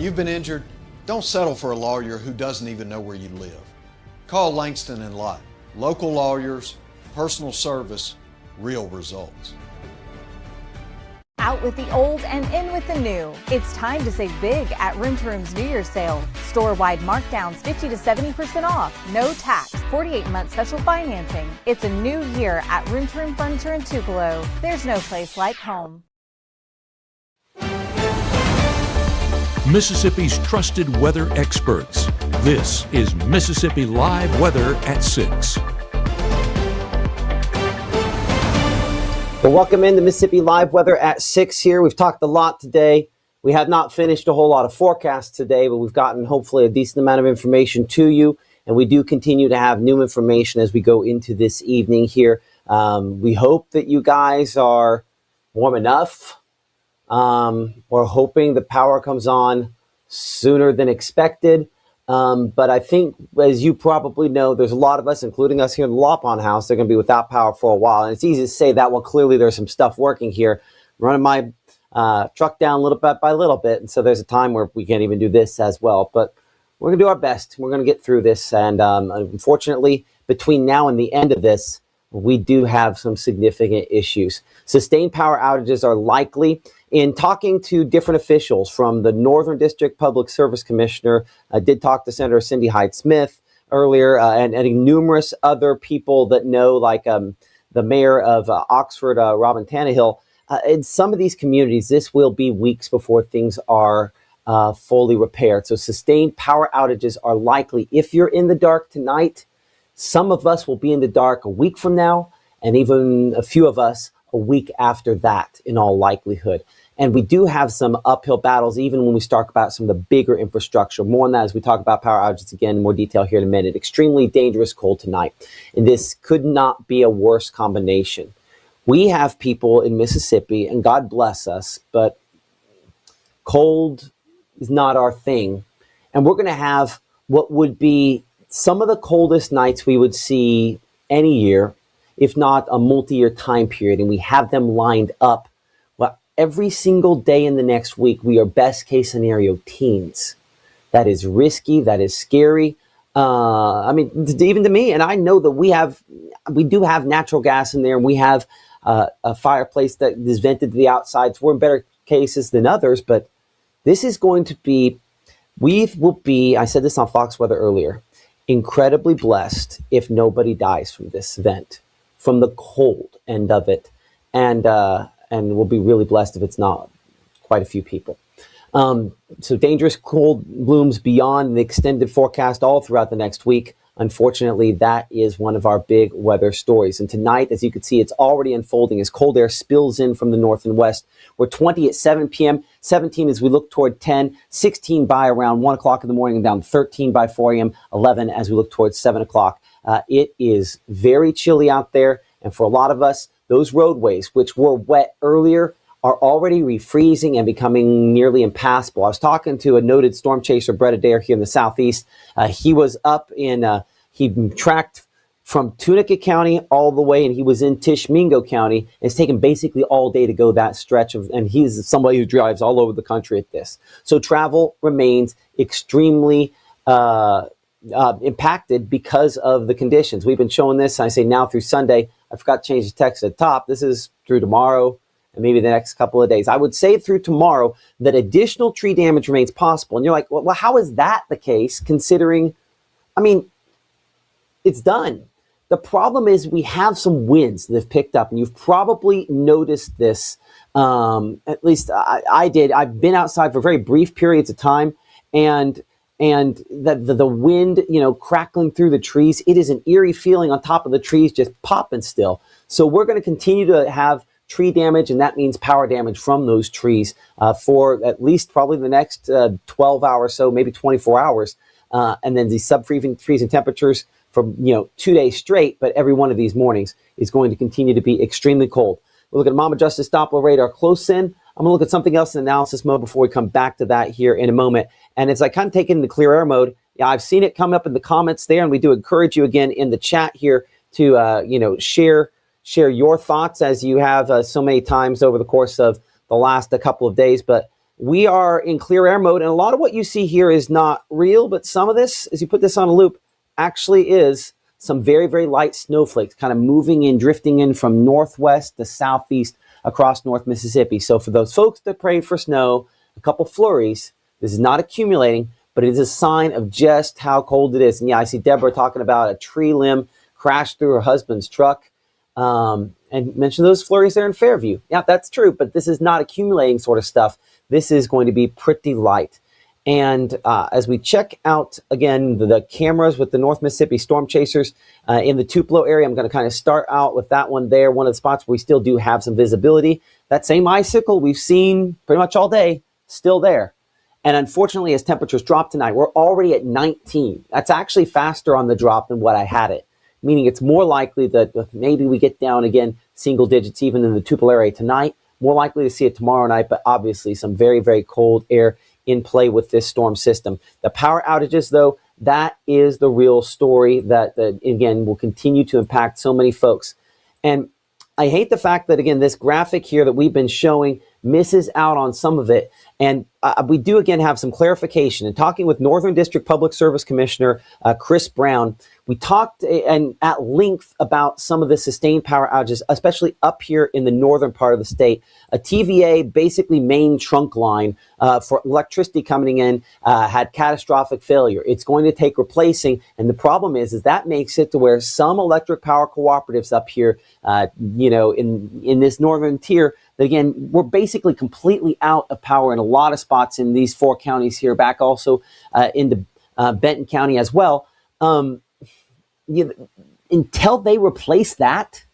you've been injured, don't settle for a lawyer who doesn't even know where you live. Call Langston and Lott. Local lawyers, personal service, real results. Out with the old and in with the new. It's time to save big at Room to Room's New Year's sale. Store-wide markdowns 50 to 70% off, no tax, 48-month special financing. It's a new year at Room to Room Furniture in Tupelo. There's no place like home. Mississippi's trusted weather experts. This is Mississippi Live Weather at 6. Well, welcome into Mississippi Live Weather at 6 here. We've talked a lot today. We have not finished a whole lot of forecasts today, but we've gotten hopefully a decent amount of information to you. And we do continue to have new information as we go into this evening here. We hope that you guys are warm enough. We're hoping the power comes on sooner than expected. But I think, as you probably know, there's a lot of us, including us here in the Lopon house, they're going to be without power for a while. And it's easy to say that. Well, clearly there's some stuff working here. I'm running my truck down little bit by little bit. And so there's a time where we can't even do this as well. But we're going to do our best. We're going to get through this. And unfortunately, between now and the end of this, we do have some significant issues. Sustained power outages are likely. In talking to different officials from the Northern District Public Service Commissioner, I did talk to Senator Cindy Hyde-Smith earlier, and numerous other people that know, like the mayor of Oxford, Robin Tannehill. In some of these communities, this will be weeks before things are fully repaired. So sustained power outages are likely. If you're in the dark tonight, some of us will be in the dark a week from now, and even a few of us a week after that, in all likelihood. And we do have some uphill battles, even when we start about some of the bigger infrastructure. More on that as we talk about power outages again in more detail here in a minute. Extremely dangerous cold tonight. And this could not be a worse combination. We have people in Mississippi, and God bless us, but cold is not our thing. And we're going to have what would be some of the coldest nights we would see any year, if not a multi-year time period. And we have them lined up. Well, every single day in the next week, we are best case scenario teens. That is risky. That is scary. I mean, even to me, and I know that we do have natural gas in there, and we have a fireplace that is vented to the outside. So we're in better cases than others, but this is going to be, I said this on Fox Weather earlier, incredibly blessed if nobody dies from this event, from the cold end of it, and we'll be really blessed if it's not quite a few people. So dangerous cold looms beyond the extended forecast all throughout the next week. Unfortunately, that is one of our big weather stories. And tonight, as you can see, it's already unfolding as cold air spills in from the north and west. We're 20 at 7 p.m., 17 as we look toward 10, 16 by around 1 o'clock in the morning, and down 13 by 4 a.m., 11 as we look towards 7 o'clock. It is very chilly out there. And for a lot of us, those roadways, which were wet earlier, are already refreezing and becoming nearly impassable. I was talking to a noted storm chaser, Brett Adair, here in the southeast. He was up in, he tracked from Tunica County all the way, and he was in Tishomingo County. It's taken basically all day to go that stretch of, and he's somebody who drives all over the country at this. So travel remains extremely impacted because of the conditions. We've been showing this, I say now through Sunday. I forgot to change the text at the top. This is through tomorrow and maybe the next couple of days. I would say through tomorrow that additional tree damage remains possible. And you're like, well, how is that the case, considering, I mean, it's done. The problem is we have some winds that have picked up, and you've probably noticed this. At least I did. I've been outside for very brief periods of time, and the wind, crackling through the trees. It is an eerie feeling on top of the trees, just popping still. So we're going to continue to have tree damage, and that means power damage from those trees for at least probably the next 12 hours, so maybe 24 hours. And then the freezing temperatures for 2 days straight, but every one of these mornings is going to continue to be extremely cold. We'll look at Mama Justice Doppler radar close in. I'm going to look at something else in analysis mode before we come back to that here in a moment. And as I kind of take in the clear air mode, I've seen it come up in the comments there, and we do encourage you again in the chat here to share your thoughts, as you have so many times over the course of the last couple of days. But we are in clear air mode, and a lot of what you see here is not real, but some of this, as you put this on a loop, actually is some very, very light snowflakes kind of moving in, drifting in from northwest to southeast across North Mississippi. So for those folks that pray for snow, a couple flurries, this is not accumulating, but it is a sign of just how cold it is. And yeah, I see Deborah talking about a tree limb crashed through her husband's truck. And mention those flurries there in Fairview. Yeah, that's true, but this is not accumulating sort of stuff. This is going to be pretty light. And as we check out, again, the cameras with the North Mississippi storm chasers in the Tupelo area, I'm going to kind of start out with that one there, one of the spots where we still do have some visibility. That same icicle we've seen pretty much all day, still there. And unfortunately, as temperatures drop tonight, we're already at 19. That's actually faster on the drop than what I had it, meaning it's more likely that maybe we get down again single digits even in the Tupelo area tonight. More likely to see it tomorrow night, but obviously some very, very cold air in play with this storm system. The power outages, though, that is the real story that again, will continue to impact so many folks. And I hate the fact that, again, this graphic here that we've been showing misses out on some of it. And we do, again, have some clarification. In talking with Northern District Public Service Commissioner Chris Brown, we talked at length about some of the sustained power outages, especially up here in the northern part of the state. A TVA, basically main trunk line for electricity coming in, had catastrophic failure. It's going to take replacing, and the problem is that makes it to where some electric power cooperatives up here, in this northern tier, again, we're basically completely out of power in a lot of spots in these 4 counties here, back also into Benton County as well. Until they replace that,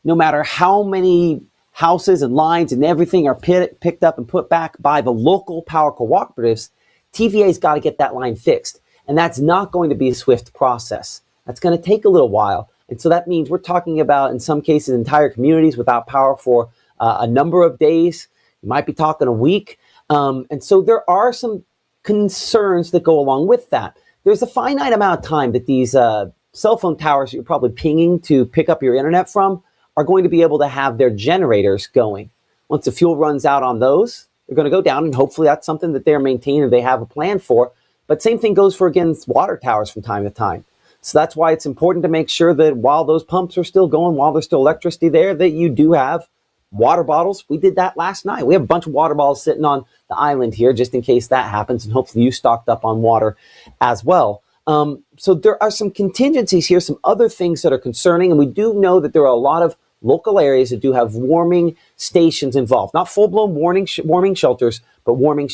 no matter how many houses and lines and everything are picked up and put back by the local power cooperatives, TVA's got to get that line fixed. And that's not going to be a swift process. That's going to take a little while. And so that means we're talking about, in some cases, entire communities without power for a number of days. You might be talking a week. And so there are some concerns that go along with that. There's a finite amount of time that these cell phone towers that you're probably pinging to pick up your internet from are going to be able to have their generators going. Once the fuel runs out on those, they're going to go down, and hopefully that's something that they're maintaining or they have a plan for. But same thing goes for, again, water towers from time to time. So that's why it's important to make sure that while those pumps are still going, while there's still electricity there, that you do have water bottles. We did that last night. We have a bunch of water bottles sitting on the island here just in case that happens, and hopefully you stocked up on water as well. So there are some contingencies here, some other things that are concerning, and we do know that there are a lot of local areas that do have warming stations involved. Not full-blown warming shelters, but warming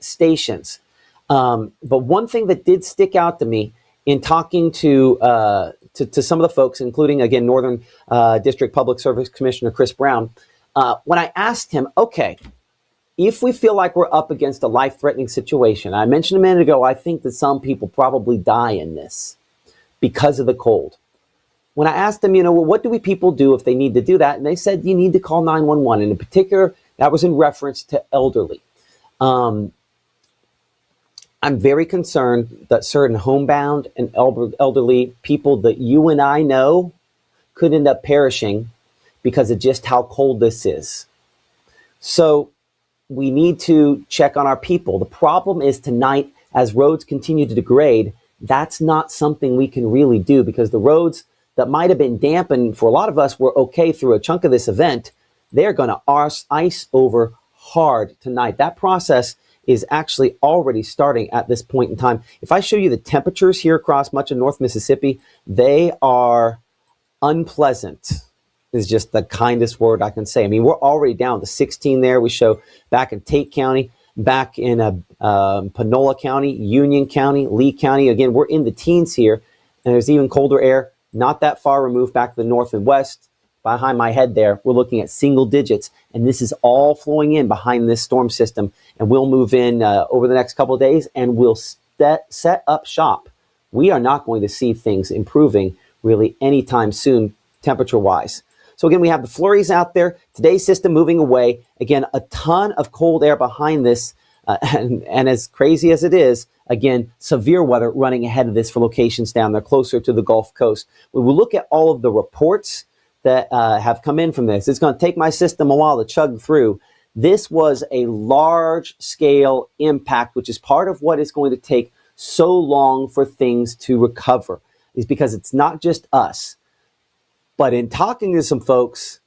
stations. But one thing that did stick out to me in talking to some of the folks, including, again, Northern District Public Service Commissioner Chris Brown, when I asked him, okay, if we feel like we're up against a life-threatening situation, I mentioned a minute ago, I think that some people probably die in this because of the cold. When I asked them, what do people do if they need to do that? And they said, you need to call 911. And in particular, that was in reference to elderly. I'm very concerned that certain homebound and elderly people that you and I know could end up perishing because of just how cold this is. So we need to check on our people. The problem is tonight, as roads continue to degrade, that's not something we can really do, because the roads that might have been dampened for a lot of us were okay through a chunk of this event, they're going to ice over hard tonight. That process is actually already starting at this point in time. If I show you the temperatures here across much of North Mississippi, they are unpleasant, is just the kindest word I can say. I mean, we're already down to 16 there. We show back in Tate County, back in Panola County, Union County, Lee County. Again, we're in the teens here, and there's even colder air not that far removed back to the north and west. Behind my head there, we're looking at single digits, and this is all flowing in behind this storm system, and we'll move in over the next couple of days, and we'll set up shop. We are not going to see things improving really anytime soon, temperature-wise. So again, we have the flurries out there. Today's system moving away. Again, a ton of cold air behind this, and as crazy as it is, again, severe weather running ahead of this for locations down there closer to the Gulf Coast. We will look at all of the reports that have come in from this. It's going to take my system a while to chug through. This was a large scale impact, which is part of what is going to take so long for things to recover, is because it's not just us. But in talking to some folks,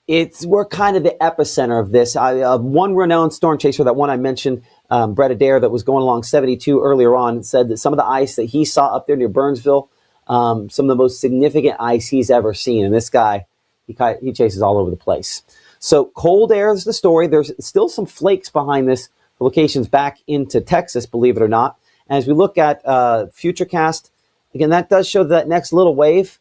we're kind of the epicenter of this. One renowned storm chaser, that one I mentioned, Brett Adair, that was going along 72 earlier on, said that some of the ice that he saw up there near Burnsville, some of the most significant ice he's ever seen. And this guy, he chases all over the place. So cold air is the story. There's still some flakes behind this for locations back into Texas, believe it or not. And as we look at Futurecast, again, that does show that next little wave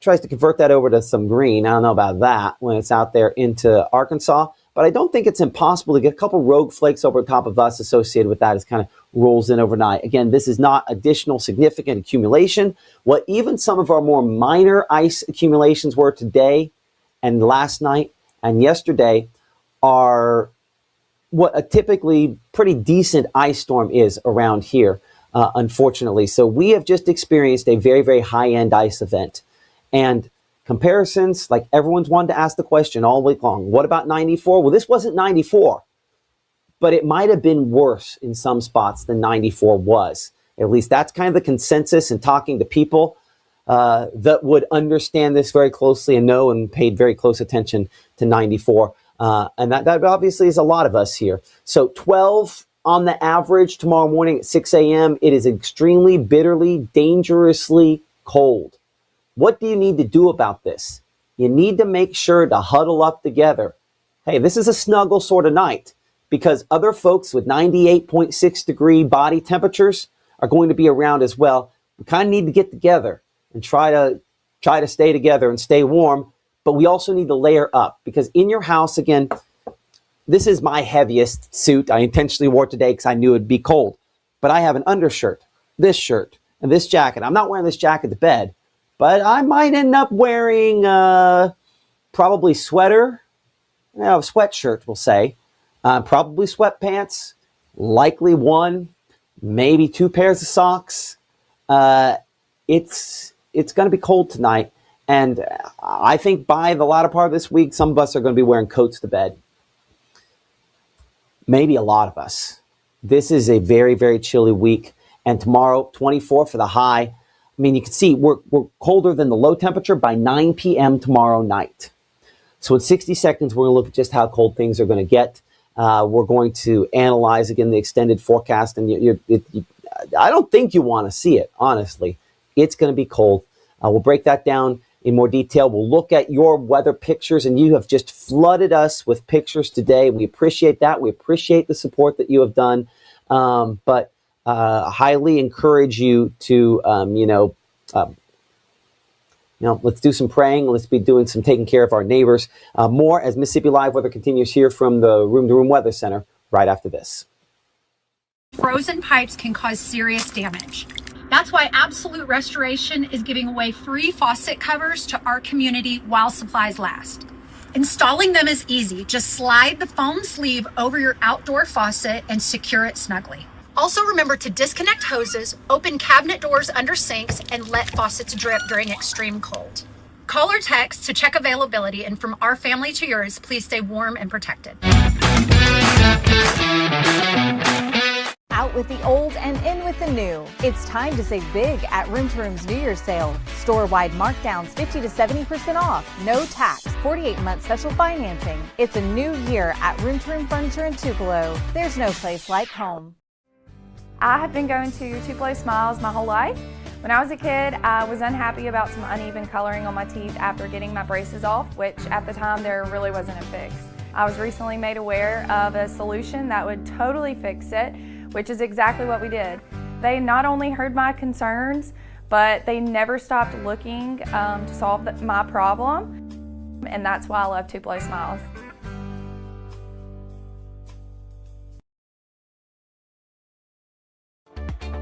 tries to convert that over to some green. I don't know about that when it's out there into Arkansas, but I don't think it's impossible to get a couple rogue flakes over top of us associated with that as kind of rolls in overnight. Again, this is not additional significant accumulation. What even some of our more minor ice accumulations were today and last night and yesterday are what a typically pretty decent ice storm is around here, unfortunately. So we have just experienced a very, very high-end ice event. And comparisons, like everyone's wanted to ask the question all week long, what about 94? Well, this wasn't 94, but it might have been worse in some spots than 94 was. At least that's kind of the consensus in talking to people that would understand this very closely and know and paid very close attention to 94. And that obviously is a lot of us here. So 12 on the average tomorrow morning at 6 a.m. It is extremely, bitterly, dangerously cold. What do you need to do about this? You need to make sure to huddle up together. Hey, this is a snuggle sort of night because other folks with 98.6 degree body temperatures are going to be around as well. We kind of need to get together and try to stay together and stay warm, but we also need to layer up because in your house, again, this is my heaviest suit. I intentionally wore it today because I knew it'd be cold, but I have an undershirt, this shirt, and this jacket. I'm not wearing this jacket to bed. But I might end up wearing probably sweatshirt, we'll say, probably sweatpants, likely one, maybe two pairs of socks. It's going to be cold tonight. And I think by the latter part of this week, some of us are going to be wearing coats to bed. Maybe a lot of us. This is a very, very chilly week. And tomorrow, 24 for the high. I mean, you can see we're colder than the low temperature by 9 p.m. tomorrow night. So in 60 seconds, we're going to look at just how cold things are going to get. We're going to analyze, again, the extended forecast. And I don't think you want to see it, honestly. It's going to be cold. We'll break that down in more detail. We'll look at your weather pictures, and you have just flooded us with pictures today. We appreciate that. We appreciate the support that you have done. But highly encourage you to, let's do some praying. Let's be doing some taking care of our neighbors. More as Mississippi Live Weather continues here from the Room to Room Weather Center right after this. Frozen pipes can cause serious damage. That's why Absolute Restoration is giving away free faucet covers to our community while supplies last. Installing them is easy. Just slide the foam sleeve over your outdoor faucet and secure it snugly. Also remember to disconnect hoses, open cabinet doors under sinks, and let faucets drip during extreme cold. Call or text to check availability, and from our family to yours, please stay warm and protected. Out with the old and in with the new. It's time to save big at Room to Room's New Year's sale. Store-wide markdowns 50 to 70% off. No tax. 48-month special financing. It's a new year at Room to Room Furniture in Tupelo. There's no place like home. I have been going to Tupelo Smiles my whole life. When I was a kid, I was unhappy about some uneven coloring on my teeth after getting my braces off, which at the time there really wasn't a fix. I was recently made aware of a solution that would totally fix it, which is exactly what we did. They not only heard my concerns, but they never stopped looking to solve my problem, and that's why I love Tupelo Smiles.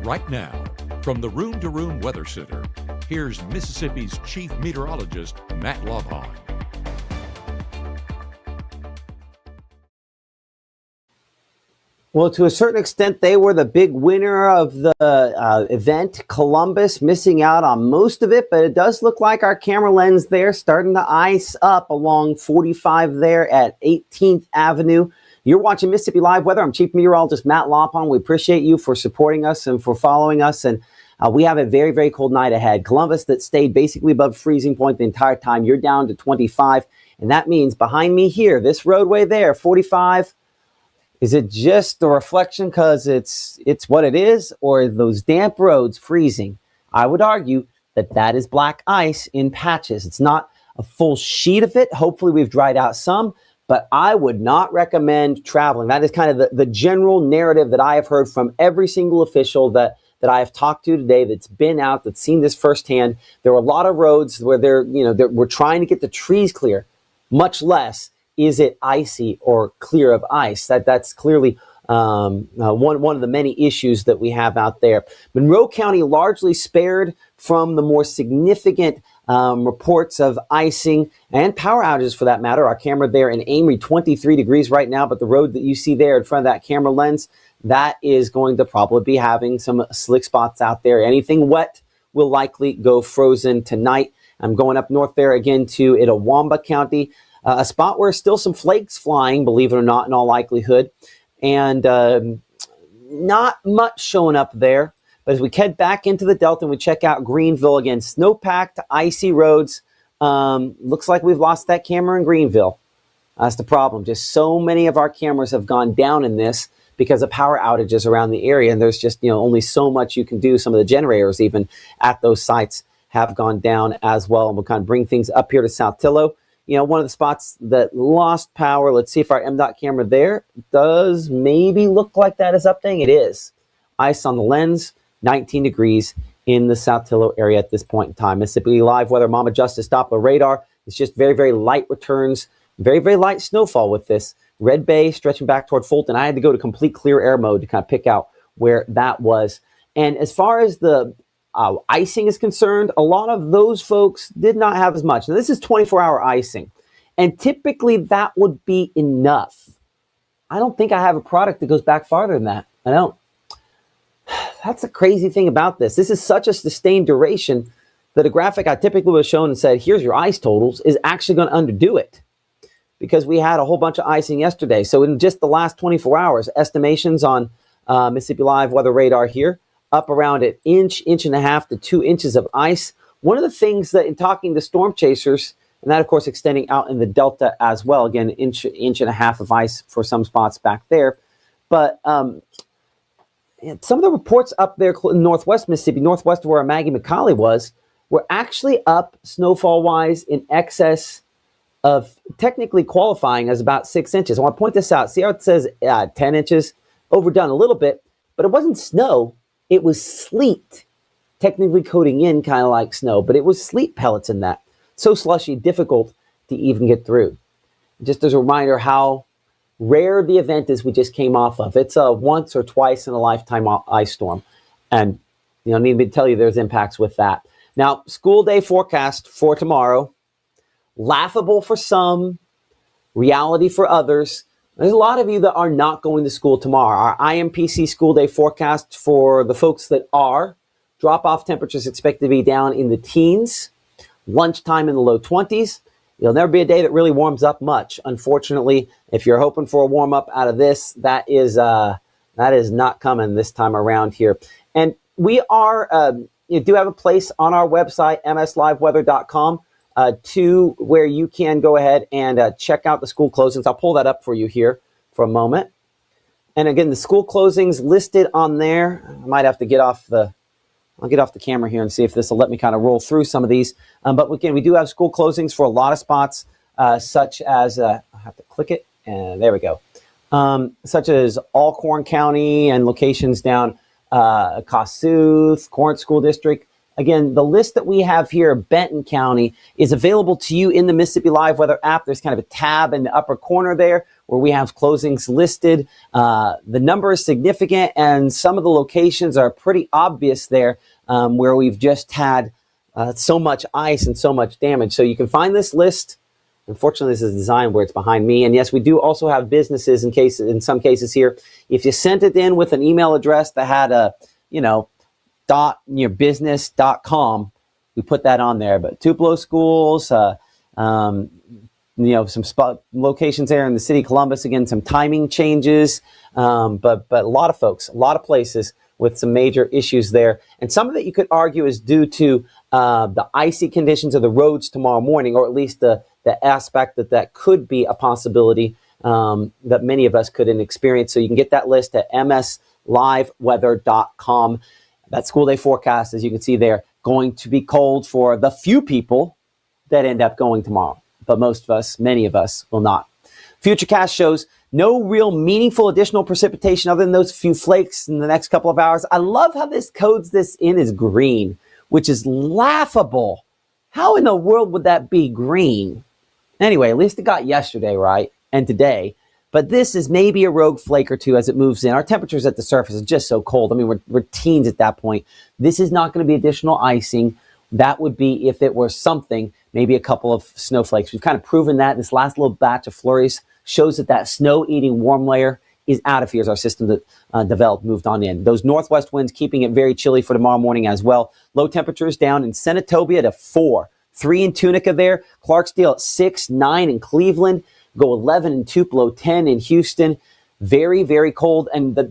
Right now, from the Room to Room Weather Center, here's Mississippi's Chief Meteorologist, Matt Lovhawn. Well, to a certain extent, they were the big winner of the event. Columbus missing out on most of it, but it does look like our camera lens there starting to ice up along 45 there at 18th Avenue. You're watching Mississippi Live Weather. I'm Chief Meteorologist Matt Loppon. We appreciate you for supporting us and for following us. And we have a very, very cold night ahead. Columbus that stayed basically above freezing point the entire time. You're down to 25. And that means behind me here, this roadway there, 45. Is it just a reflection because it's what it is, or are those damp roads freezing? I would argue that that is black ice in patches. It's not a full sheet of it. Hopefully we've dried out some, but I would not recommend traveling. That is kind of the general narrative that I have heard from every single official that I have talked to today that's been out, that's seen this firsthand. There are a lot of roads where we're trying to get the trees clear, much less is it icy or clear of ice. That's clearly one of the many issues that we have out there. Monroe County largely spared from the more significant reports of icing and power outages for that matter. Our camera there in Amory, 23 degrees right now, but the road that you see there in front of that camera lens, that is going to probably be having some slick spots out there. Anything wet will likely go frozen tonight. I'm going up north there again to Itawamba County. A spot where still some flakes flying, believe it or not, in all likelihood. And not much showing up there. But as we head back into the Delta and we check out Greenville again, snow-packed, icy roads. Looks like we've lost that camera in Greenville. That's the problem. Just so many of our cameras have gone down in this because of power outages around the area. And there's just only so much you can do. Some of the generators even at those sites have gone down as well. And we'll kind of bring things up here to Saltillo. One of the spots that lost power, let's see if our MDOT camera there does maybe look like that is updating. It is. Ice on the lens, 19 degrees in the Saltillo area at this point in time. Mississippi Live Weather, Mama Justice Doppler radar. It's just very, very light returns, very, very light snowfall with this. Red Bay stretching back toward Fulton. I had to go to complete clear air mode to kind of pick out where that was. And as far as the icing is concerned, a lot of those folks did not have as much. Now, this is 24-hour icing, and typically that would be enough. I don't think I have a product that goes back farther than that. I don't. That's the crazy thing about this. This is such a sustained duration that a graphic I typically would have shown and said, here's your ice totals, is actually going to underdo it because we had a whole bunch of icing yesterday. So in just the last 24 hours, estimations on Mississippi Live Weather Radar here, up around an inch and a half to 2 inches of ice. One of the things that in talking to storm chasers, and that of course extending out in the Delta as well, again, inch and a half of ice for some spots back there. But some of the reports up there in northwest Mississippi, northwest of where Maggie McCauley was, were actually up snowfall-wise in excess of technically qualifying as about 6 inches. I want to point this out. See how it says 10 inches? Overdone a little bit, but it wasn't snow. It was sleet, technically coating in kind of like snow, but it was sleet pellets in that. So slushy, difficult to even get through. Just as a reminder how rare the event is we just came off of. It's a once or twice in a lifetime ice storm. And, need me to tell you there's impacts with that. Now, school day forecast for tomorrow, laughable for some, reality for others. There's a lot of you that are not going to school tomorrow. Our IMPC school day forecast for the folks that are, drop-off temperatures expected to be down in the teens, lunchtime in the low 20s. It'll never be a day that really warms up much. Unfortunately, if you're hoping for a warm-up out of this, that is not coming this time around here. And we do have a place on our website, msliveweather.com, to where you can go ahead and check out the school closings. I'll pull that up for you here for a moment. And again, the school closings listed on there. I might have to get off the camera here and see if this will let me kind of roll through some of these. But again, we do have school closings for a lot of spots, such as, I have to click it, and there we go. Such as Alcorn County and locations down Kossuth, Corinth School District. Again, the list that we have here, Benton County, is available to you in the Mississippi Live Weather app. There's kind of a tab in the upper corner there where we have closings listed. The number is significant, and some of the locations are pretty obvious there where we've just had so much ice and so much damage. So you can find this list Unfortunately, this is designed where it's behind me. And yes, we do also have businesses in some cases here. If you sent it in with an email address that had a, business.com, we put that on there. But Tupelo schools, some locations there in the city of Columbus, again, some timing changes, but a lot of folks, a lot of places with some major issues there. And some of it you could argue is due to the icy conditions of the roads tomorrow morning, or at least the aspect that could be a possibility that many of us couldn't experience. So you can get that list at msliveweather.com. That school day forecast, as you can see there, going to be cold for the few people that end up going tomorrow. But most of us, many of us, will not. Futurecast shows no real meaningful additional precipitation other than those few flakes in the next couple of hours. I love how this codes this in as green, which is laughable. How in the world would that be green? Anyway, at least it got yesterday, right? And today. But this is maybe a rogue flake or two as it moves in. Our temperatures at the surface are just so cold. I mean, we're teens at that point. This is not going to be additional icing. That would be if it were something, maybe a couple of snowflakes. We've kind of proven that. This last little batch of flurries shows that snow-eating warm layer is out of here as our system that moved on in. Those northwest winds keeping it very chilly for tomorrow morning as well. Low temperatures down in Senatobia to 4. 3 in Tunica there. Clarksdale at 6, 9 in Cleveland. Go 11 in Tupelo, 10 in Houston. Very, very cold. And the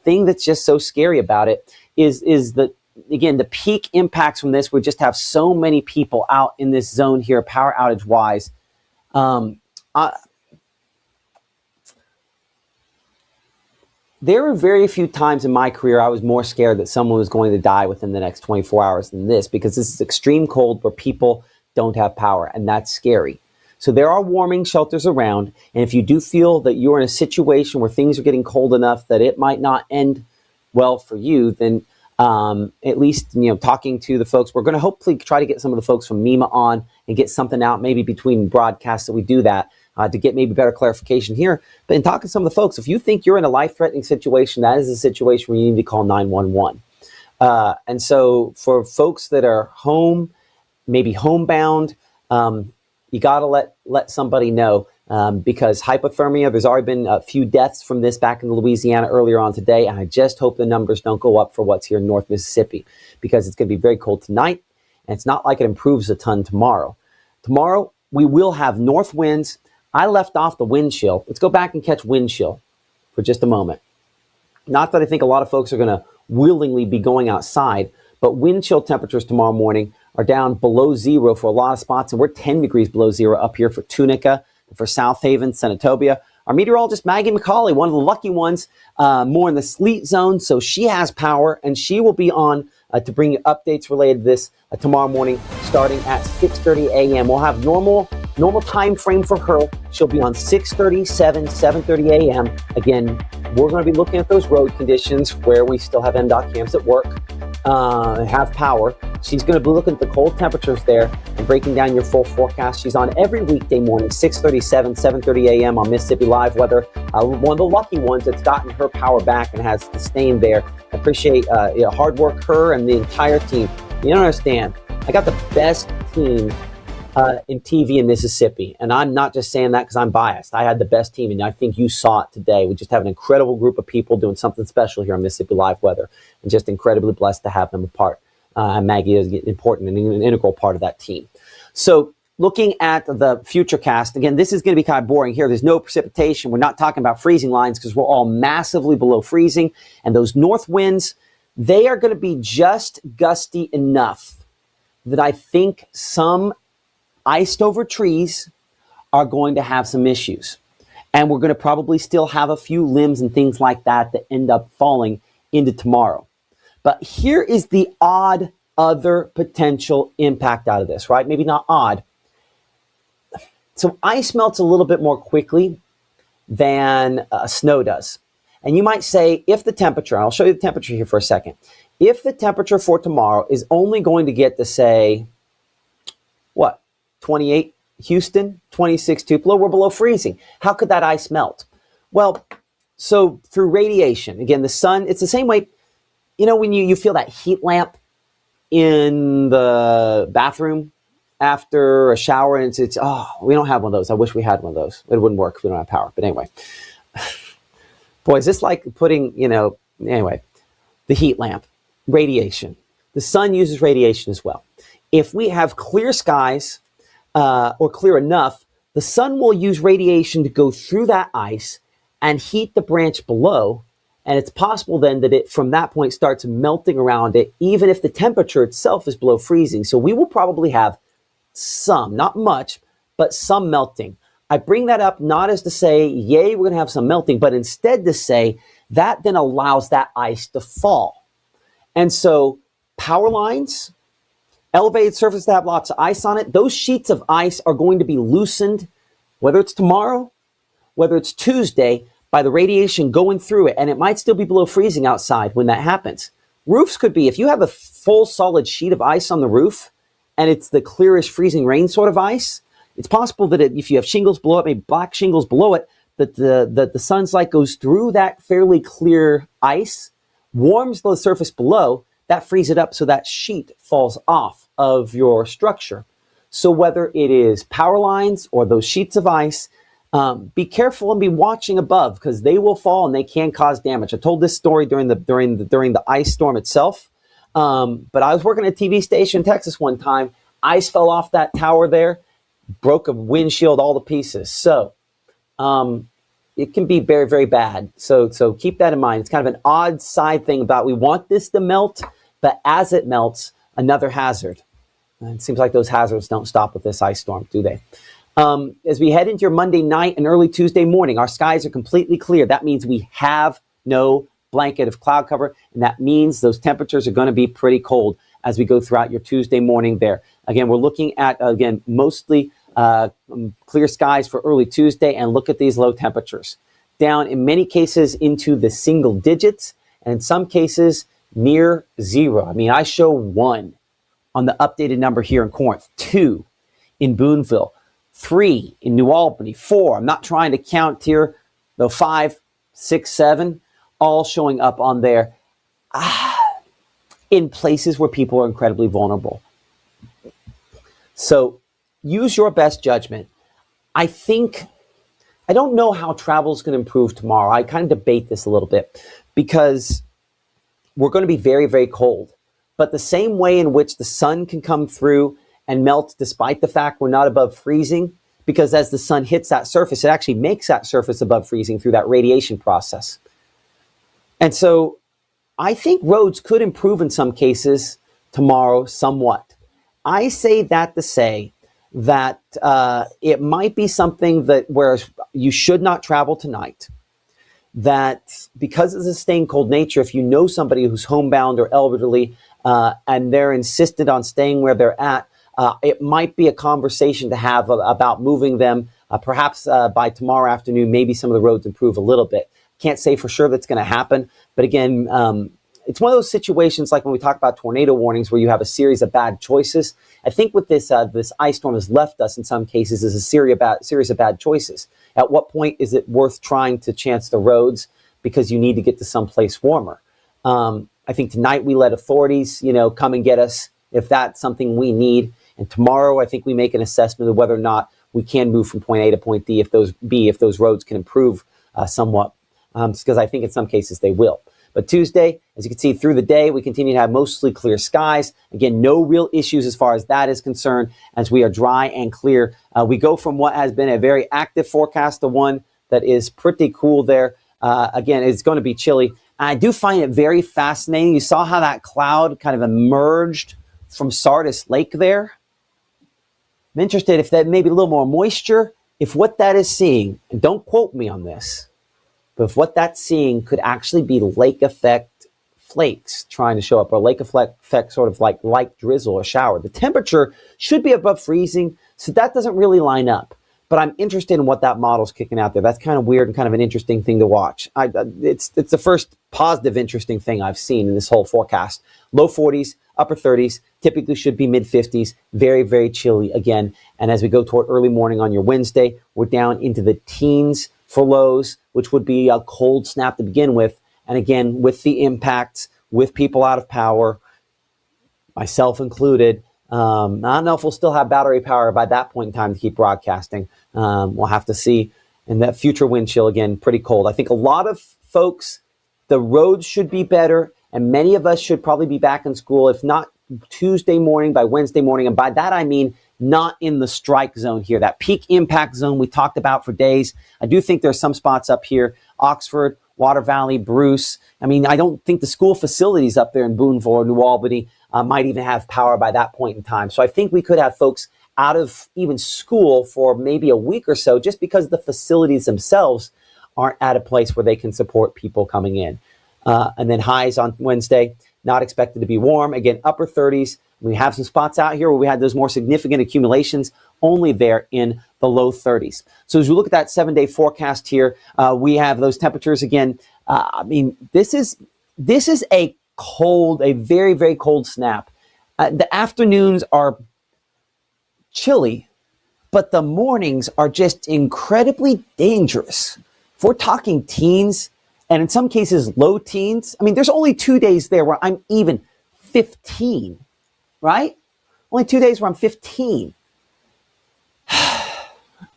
thing that's just so scary about it is that, again, the peak impacts from this would just have so many people out in this zone here, power outage wise. There were very few times in my career I was more scared that someone was going to die within the next 24 hours than this, because this is extreme cold where people don't have power, and that's scary. So there are warming shelters around, and if you do feel that you're in a situation where things are getting cold enough that it might not end well for you, then at least, talking to the folks, we're going to hopefully try to get some of the folks from MEMA on and get something out maybe between broadcasts that we do that to get maybe better clarification here. But in talking to some of the folks, if you think you're in a life-threatening situation, that is a situation where you need to call 911. And so for folks that are home, maybe homebound, you got to let somebody know because hypothermia, there's already been a few deaths from this back in Louisiana earlier on today, and I just hope the numbers don't go up for what's here in North Mississippi, because it's going to be very cold tonight, and it's not like it improves a ton tomorrow. Tomorrow, we will have north winds. I left off the wind chill. Let's go back and catch wind chill for just a moment. Not that I think a lot of folks are going to willingly be going outside, but wind chill temperatures tomorrow morning are down below zero for a lot of spots, and we're 10 degrees below zero up here for Tunica, for South Haven, Senatobia. Our meteorologist, Maggie McCauley, one of the lucky ones, more in the sleet zone, so she has power, and she will be on to bring you updates related to this tomorrow morning, starting at 6:30 a.m. We'll have normal time frame for her. She'll be on 6:30, 7:30 a.m. Again, we're going to be looking at those road conditions where we still have NDOT cams at work, have power. She's going to be looking at the cold temperatures there and breaking down your full forecast. She's on every weekday morning, 6:30, 7:30 a.m. on Mississippi Live Weather. One of the lucky ones that's gotten her power back and has sustained there. I appreciate hard work, her and the entire team. You don't understand. I got the best team in TV in Mississippi, and I'm not just saying that because I'm biased. I had the best team, and I think you saw it today. We just have an incredible group of people doing something special here on Mississippi Live Weather, and just incredibly blessed to have them a part. And Maggie is important and an integral part of that team. So looking at the Futurecast, again, this is going to be kind of boring here. There's no precipitation. We're not talking about freezing lines because we're all massively below freezing. And those north winds, they are going to be just gusty enough that I think some iced over trees are going to have some issues. And we're going to probably still have a few limbs and things like that that end up falling into tomorrow. But here is the odd other potential impact out of this, right? Maybe not odd. So ice melts a little bit more quickly than snow does. And you might say, if the temperature, I'll show you the temperature here for a second. If the temperature for tomorrow is only going to get to, say, 28 Houston, 26 Tupelo, we're below freezing. How could that ice melt? Well, so through radiation. Again, the sun, it's the same way, when you feel that heat lamp in the bathroom after a shower and it's we don't have one of those. I wish we had one of those. It wouldn't work if we don't have power. But anyway, boy, is this like putting, anyway, the heat lamp, radiation. The sun uses radiation as well. If we have clear skies or clear enough, the sun will use radiation to go through that ice and heat the branch below. And it's possible then that it, from that point, starts melting around it, even if the temperature itself is below freezing. So we will probably have some, not much, but some melting. I bring that up not as to say, yay, we're going to have some melting, but instead to say that then allows that ice to fall. And so power lines, elevated surface that have lots of ice on it, those sheets of ice are going to be loosened, whether it's tomorrow, whether it's Tuesday, by the radiation going through it, and it might still be below freezing outside when that happens. Roofs could be, if you have a full solid sheet of ice on the roof, and it's the clearish freezing rain sort of ice, it's possible that if you have shingles below it, maybe black shingles below it, that the sun's light goes through that fairly clear ice, warms the surface below, that frees it up so that sheet falls off of your structure. So whether it is power lines or those sheets of ice, be careful and be watching above because they will fall and they can cause damage. I told this story during the ice storm itself, but I was working at a TV station in Texas one time. Ice fell off that tower there, broke a windshield all to pieces. So it can be very, very bad. So keep that in mind. It's kind of an odd side thing about we want this to melt, but as it melts, another hazard. And it seems like those hazards don't stop with this ice storm, do they? As we head into your Monday night and early Tuesday morning, our skies are completely clear. That means we have no blanket of cloud cover, and that means those temperatures are going to be pretty cold as we go throughout your Tuesday morning there. Again, we're looking at, mostly clear skies for early Tuesday, and look at these low temperatures. Down in many cases into the single digits, and in some cases near zero. I mean, I show 1 on the updated number here in Corinth, 2 in Boonville, 3 in New Albany, 4. I'm not trying to count here, though 5, 6, 7, all showing up on there in places where people are incredibly vulnerable. So use your best judgment. I don't know how travel is going to improve tomorrow. I kind of debate this a little bit because we're going to be very, very cold. But the same way in which the sun can come through and melt despite the fact we're not above freezing, because as the sun hits that surface, it actually makes that surface above freezing through that radiation process. And so I think roads could improve in some cases tomorrow somewhat. I say that to say that it might be something that where you should not travel tonight. That because of the staying cold nature, if you know somebody who's homebound or elderly and they're insistent on staying where they're at, it might be a conversation to have about moving them. Perhaps by tomorrow afternoon, maybe some of the roads improve a little bit. Can't say for sure that's going to happen. But again, it's one of those situations like when we talk about tornado warnings where you have a series of bad choices. I think what this ice storm has left us in some cases is a series of bad choices. At what point is it worth trying to chance the roads because you need to get to someplace warmer? I think tonight we let authorities, come and get us if that's something we need. And tomorrow I think we make an assessment of whether or not we can move from point A to point D if those roads can improve somewhat. Because I think in some cases they will. But Tuesday, as you can see through the day, we continue to have mostly clear skies. Again, no real issues as far as that is concerned as we are dry and clear. We go from what has been a very active forecast to one that is pretty cool there. Again, it's going to be chilly. I do find it very fascinating. You saw how that cloud kind of emerged from Sardis Lake there. I'm interested if that may be a little more moisture, if what that is seeing, and don't quote me on this, but if what that's seeing could actually be lake effect flakes trying to show up, or lake effect sort of like light drizzle or shower. The temperature should be above freezing, so that doesn't really line up. But I'm interested in what that model's kicking out there. That's kind of weird and kind of an interesting thing to watch. It's the first positive, interesting thing I've seen in this whole forecast. Low 40s, upper 30s, typically should be mid 50s. Very, very chilly again. And as we go toward early morning on your Wednesday, we're down into the teens for lows, which would be a cold snap to begin with. And again, with the impacts, with people out of power, myself included, I don't know if we'll still have battery power by that point in time to keep broadcasting. We'll have to see. And that future wind chill, again, pretty cold. I think a lot of folks, the roads should be better, and many of us should probably be back in school, if not Tuesday morning, by Wednesday morning. And by that, I mean not in the strike zone here, that peak impact zone we talked about for days. I do think there's some spots up here, Oxford, Water Valley, Bruce. I mean, I don't think the school facilities up there in Boonville or New Albany might even have power by that point in time. So I think we could have folks out of even school for maybe a week or so, just because the facilities themselves aren't at a place where they can support people coming in. And then highs on Wednesday, not expected to be warm. Again, upper 30s. We have some spots out here where we had those more significant accumulations, only there in the low 30s. So as we look at that 7-day forecast here, we have those temperatures again. I mean, this is a very, very cold snap. The afternoons are chilly, but the mornings are just incredibly dangerous. If we're talking teens, and in some cases low teens, I mean, there's only 2 days there where I'm even 15, right? Only 2 days where I'm 15.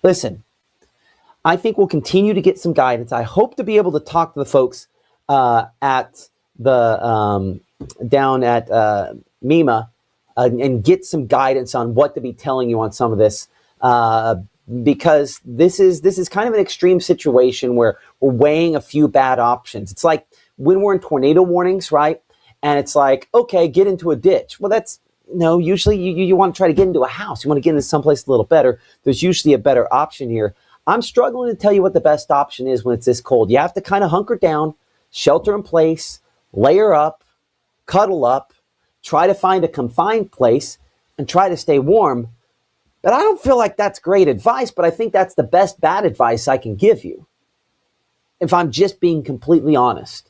Listen, I think we'll continue to get some guidance. I hope to be able to talk to the folks at the down at MEMA and get some guidance on what to be telling you on some of this, because this is kind of an extreme situation where we're weighing a few bad options. It's like when we're in tornado warnings, right? And it's like, okay, get into a ditch. Well, that's no. Usually, you want to try to get into a house. You want to get into someplace a little better. There's usually a better option here. I'm struggling to tell you what the best option is when it's this cold. You have to kind of hunker down, shelter in place, layer up, cuddle up, try to find a confined place, and try to stay warm. But I don't feel like that's great advice, but I think that's the best bad advice I can give you, if I'm just being completely honest.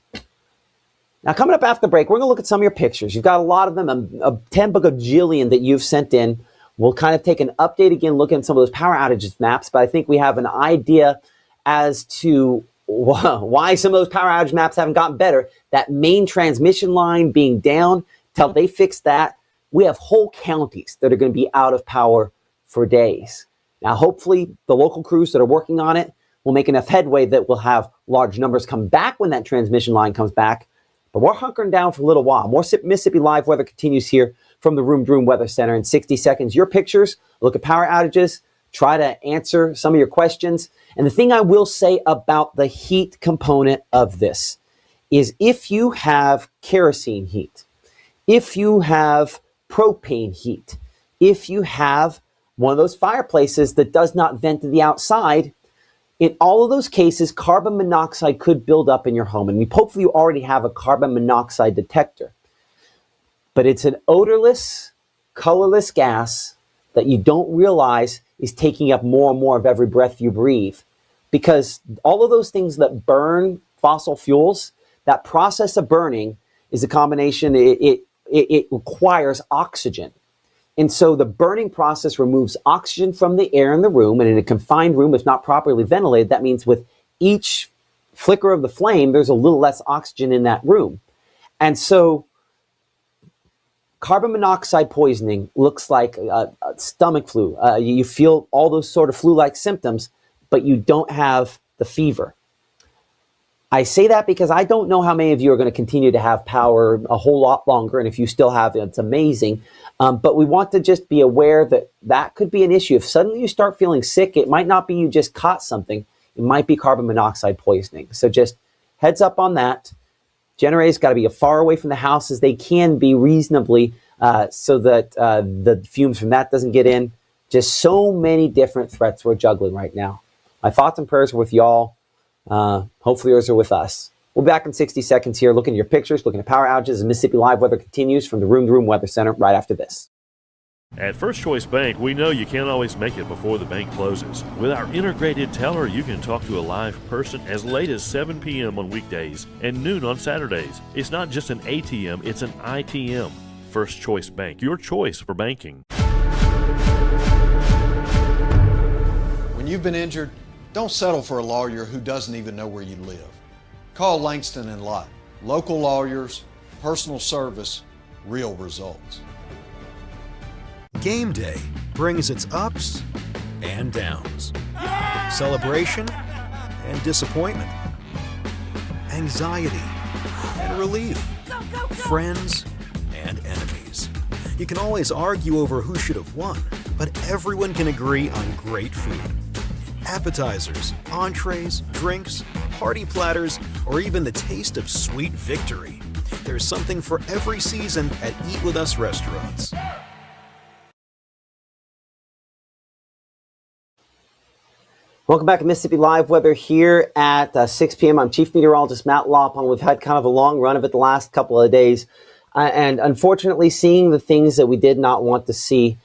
Now, coming up after the break, we're going to look at some of your pictures. You've got a lot of them, a 10 bajillion that you've sent in. We'll kind of take an update again, look at some of those power outages maps, but I think we have an idea as to why some of those power outage maps haven't gotten better. That main transmission line being down, till they fix that, we have whole counties that are going to be out of power for days. Now, hopefully, the local crews that are working on it will make enough headway that we'll have large numbers come back when that transmission line comes back. But we're hunkering down for a little while. More Mississippi Live weather continues here from the Room to Room Weather Center in 60 seconds. Your pictures, look at power outages, try to answer some of your questions. And the thing I will say about the heat component of this is if you have kerosene heat, if you have propane heat, if you have one of those fireplaces that does not vent to the outside, in all of those cases, carbon monoxide could build up in your home. And hopefully you already have a carbon monoxide detector. But it's an odorless, colorless gas that you don't realize is taking up more and more of every breath you breathe. Because all of those things that burn fossil fuels, that process of burning is a combination, it requires oxygen. And so the burning process removes oxygen from the air in the room, and in a confined room, if not properly ventilated, that means with each flicker of the flame, there's a little less oxygen in that room. And so carbon monoxide poisoning looks like a stomach flu. You feel all those sort of flu-like symptoms, but you don't have the fever. I say that because I don't know how many of you are going to continue to have power a whole lot longer, and if you still have it, it's amazing. But we want to just be aware that that could be an issue. If suddenly you start feeling sick, it might not be you just caught something. It might be carbon monoxide poisoning. So just heads up on that. Generators got to be as far away from the house as they can be reasonably, so that the fumes from that doesn't get in. Just so many different threats we're juggling right now. My thoughts and prayers are with y'all. Hopefully yours are with us. We'll be back in 60 seconds here, looking at your pictures, looking at power outages, as Mississippi Live weather continues from the Room to Room Weather Center right after this. At First Choice Bank, we know you can't always make it before the bank closes. With our integrated teller, you can talk to a live person as late as 7 p.m. on weekdays and noon on Saturdays. It's not just an ATM, it's an ITM. First Choice Bank, your choice for banking. When you've been injured, don't settle for a lawyer who doesn't even know where you live. Call Langston and Lott. Local lawyers, personal service, real results. Game day brings its ups and downs. Celebration and disappointment. Anxiety and relief. Friends and enemies. You can always argue over who should have won, but everyone can agree on great food. Appetizers, entrees, drinks, party platters, or even the taste of sweet victory. There's something for every season at Eat With Us restaurants. Welcome back to Mississippi Live Weather here at 6 p.m. I'm Chief Meteorologist Matt Loppon. We've had kind of a long run of it the last couple of days. And unfortunately, seeing the things that we did not want to see.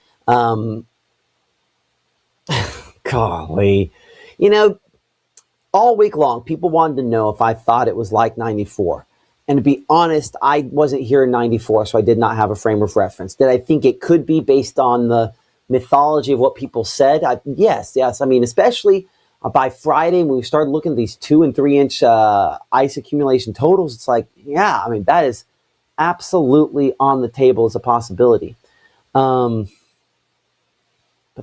Golly. You know, all week long, people wanted to know if I thought it was like 94. And to be honest, I wasn't here in 94, so I did not have a frame of reference. Did I think it could be based on the mythology of what people said? Yes. I mean, especially by Friday, when we started looking at these 2 and 3 inch ice accumulation totals, it's like, yeah, I mean, that is absolutely on the table as a possibility. But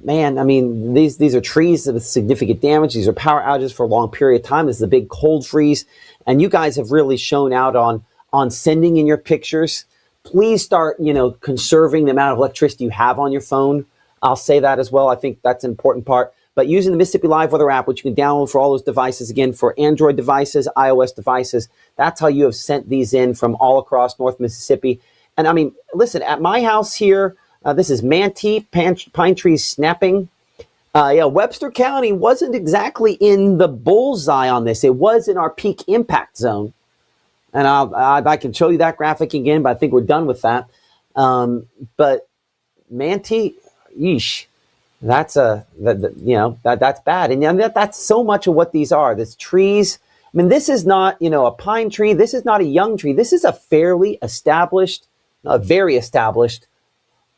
man, I mean, these are trees with significant damage. These are power outages for a long period of time. This is a big cold freeze. And you guys have really shown out on sending in your pictures. Please start, conserving the amount of electricity you have on your phone. I'll say that as well. I think that's an important part. But using the Mississippi Live Weather app, which you can download for all those devices, again, for Android devices, iOS devices, that's how you have sent these in from all across North Mississippi. And I mean, listen, at my house here, this is Manatee, pine trees snapping. Webster County wasn't exactly in the bullseye on this. It was in our peak impact zone. And I can show you that graphic again, but I think we're done with that. But Manatee, yeesh, that's that's bad. And that's so much of what these are. This trees. I mean, this is not, a pine tree. This is not a young tree. This is a very established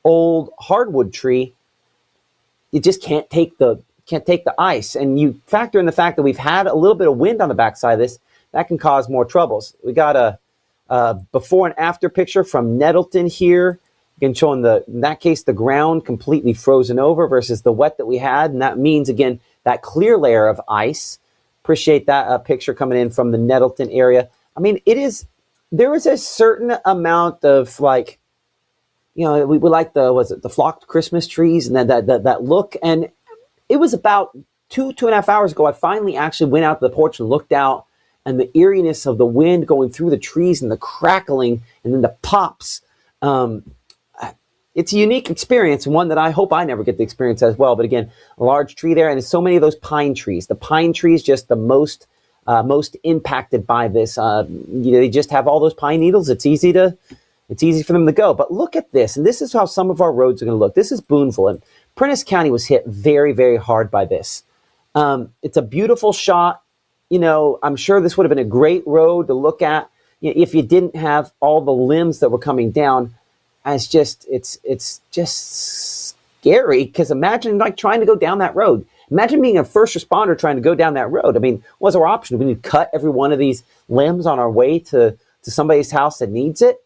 old hardwood tree. You just can't take the ice. And you factor in the fact that we've had a little bit of wind on the backside of this, that can cause more troubles. We got a before and after picture from Nettleton here. Again, showing in that case, the ground completely frozen over versus the wet that we had. And that means, again, that clear layer of ice. Appreciate that picture coming in from the Nettleton area. I mean, there is a certain amount of we like the flocked Christmas trees and that look. And it was about 2.5 hours ago, I finally actually went out to the porch and looked out, and the eeriness of the wind going through the trees and the crackling and then the pops. It's a unique experience, and one that I hope I never get the experience as well. But again, a large tree there, and there's so many of those pine trees. The pine trees just the most impacted by this. They just have all those pine needles. It's easy for them to go. But look at this, and this is how some of our roads are going to look. This is Boonville, and Prentice County was hit very, very hard by this. It's a beautiful shot. I'm sure this would have been a great road to look at if you didn't have all the limbs that were coming down. It's just scary, because imagine trying to go down that road. Imagine being a first responder trying to go down that road. I mean, what's our option? We need to cut every one of these limbs on our way to somebody's house that needs it.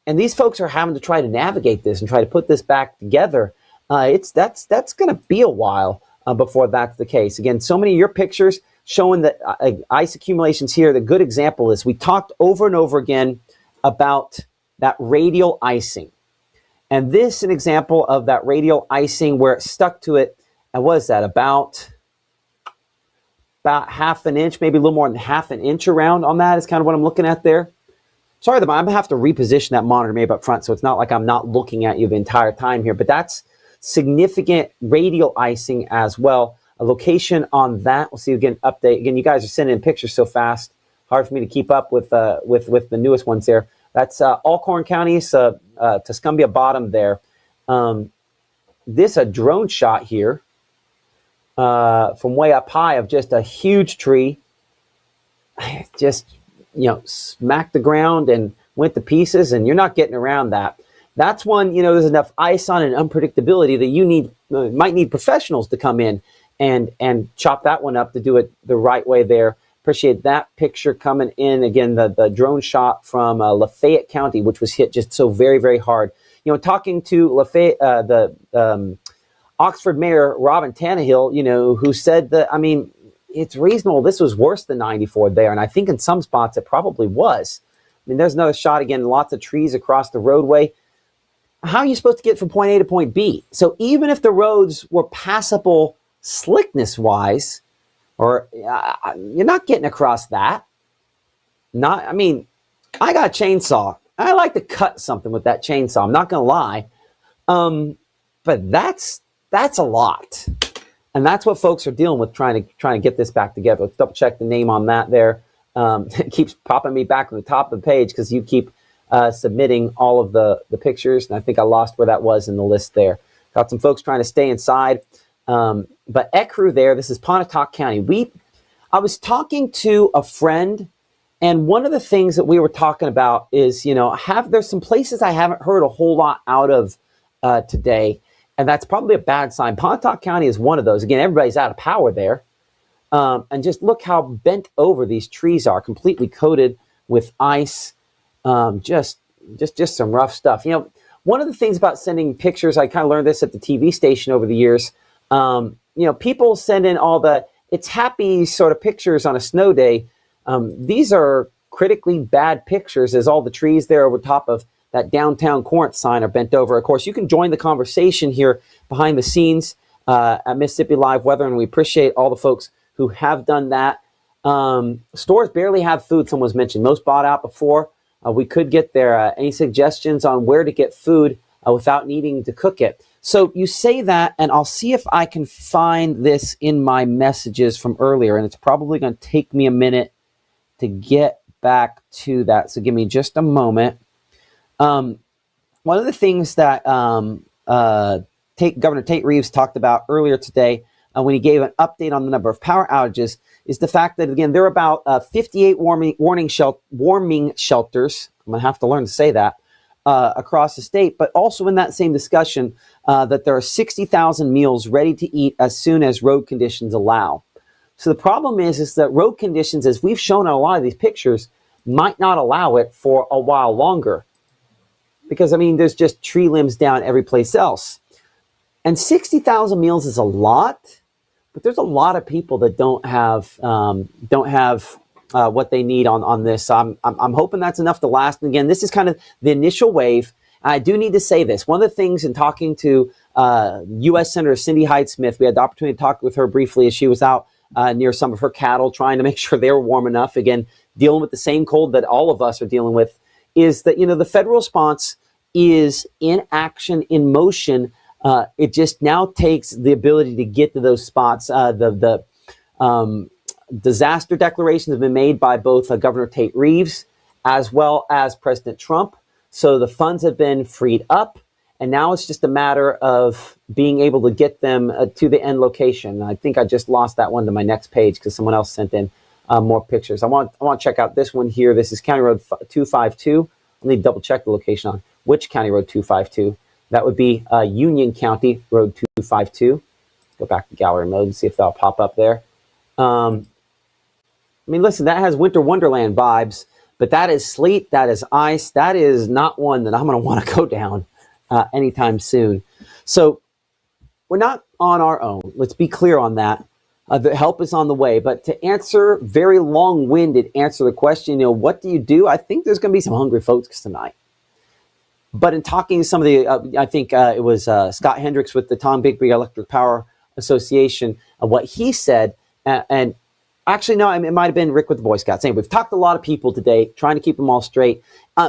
And these folks are having to try to navigate this and try to put this back together. That's going to be a while before that's the case. Again, so many of your pictures showing that ice accumulations here. The good example is we talked over and over again about that radial icing. And this is an example of that radial icing where it stuck to it. And what is that? About half an inch, maybe a little more than half an inch around on that is kind of what I'm looking at there. Sorry, I'm going to have to reposition that monitor maybe up front, so it's not like I'm not looking at you the entire time here. But that's significant radial icing as well. A location on that. We'll see again, update. Again, you guys are sending in pictures so fast. Hard for me to keep up with the newest ones there. That's Alcorn County, Tuscumbia Bottom there. This a drone shot here from way up high of just a huge tree. Just, smacked the ground and went to pieces, and you're not getting around that. That's one, there's enough ice on and unpredictability that you might need professionals to come in and chop that one up to do it the right way there. Appreciate that picture coming in. Again, the drone shot from Lafayette County, which was hit just so very, very hard. talking to the Oxford Mayor Robin Tannehill, who said that, it's reasonable. This was worse than 94 there. And I think in some spots it probably was. There's another shot again, lots of trees across the roadway. How are you supposed to get from point A to point B? So even if the roads were passable slickness wise, or you're not getting across that. I got a chainsaw. I like to cut something with that chainsaw. I'm not going to lie. But that's a lot. And that's what folks are dealing with, trying to get this back together. Let's double check the name on that there. It keeps popping me back to the top of the page because you keep submitting all of the pictures. And I think I lost where that was in the list there. Got some folks trying to stay inside. But Ecru there, this is Pontotoc County. I was talking to a friend, and one of the things that we were talking about is, there's some places I haven't heard a whole lot out of today, and that's probably a bad sign. Pontotoc County is one of those. Again, everybody's out of power there. And just look how bent over these trees are, completely coated with ice. Just some rough stuff. One of the things about sending pictures, I kind of learned this at the TV station over the years. People send in all the it's happy sort of pictures on a snow day. These are critically bad pictures, as all the trees there over top of that downtown Corinth sign are bent over. Of course, you can join the conversation here behind the scenes at Mississippi Live Weather, and we appreciate all the folks who have done that. Stores barely have food, someone was mentioned. Most bought out before. We could get there. Any suggestions on where to get food without needing to cook it? So you say that, and I'll see if I can find this in my messages from earlier, and it's probably going to take me a minute to get back to that. So give me just a moment. One of the things that Governor Tate Reeves talked about earlier today when he gave an update on the number of power outages is the fact that, again, there are about 58 warming shelters. I'm going to have to learn to say that across the state. But also in that same discussion that there are 60,000 meals ready to eat as soon as road conditions allow. So the problem is that road conditions, as we've shown on a lot of these pictures, might not allow it for a while longer. Because, there's just tree limbs down every place else. And 60,000 meals is a lot, but there's a lot of people that don't have what they need on this. I'm hoping that's enough to last. And again, this is kind of the initial wave. I do need to say this. One of the things in talking to U.S. Senator Cindy Hyde-Smith, we had the opportunity to talk with her briefly as she was out near some of her cattle, trying to make sure they were warm enough. Again, dealing with the same cold that all of us are dealing with, is that, the federal response is in action, in motion. It just now takes the ability to get to those spots. The disaster declarations have been made by both Governor Tate Reeves as well as President Trump. So the funds have been freed up, and now it's just a matter of being able to get them to the end location. I think I just lost that one to my next page because someone else sent in more pictures. I want to check out this one here. This is County Road 252. I need to double check the location on which County Road 252. That would be Union County Road 252. Go back to gallery mode and see if that'll pop up there. Listen, that has Winter Wonderland vibes, but that is sleet, that is ice. That is not one that I'm going to want to go down anytime soon. So we're not on our own. Let's be clear on that. The help is on the way. But to answer, very long-winded, answer the question, what do you do? I think there's going to be some hungry folks tonight. But in talking to some of the, I think it was Scott Hendricks with the Tom Bigby Electric Power Association, what he said, and actually, no, it might have been Rick with the Boy Scouts. Saying we've talked to a lot of people today, trying to keep them all straight.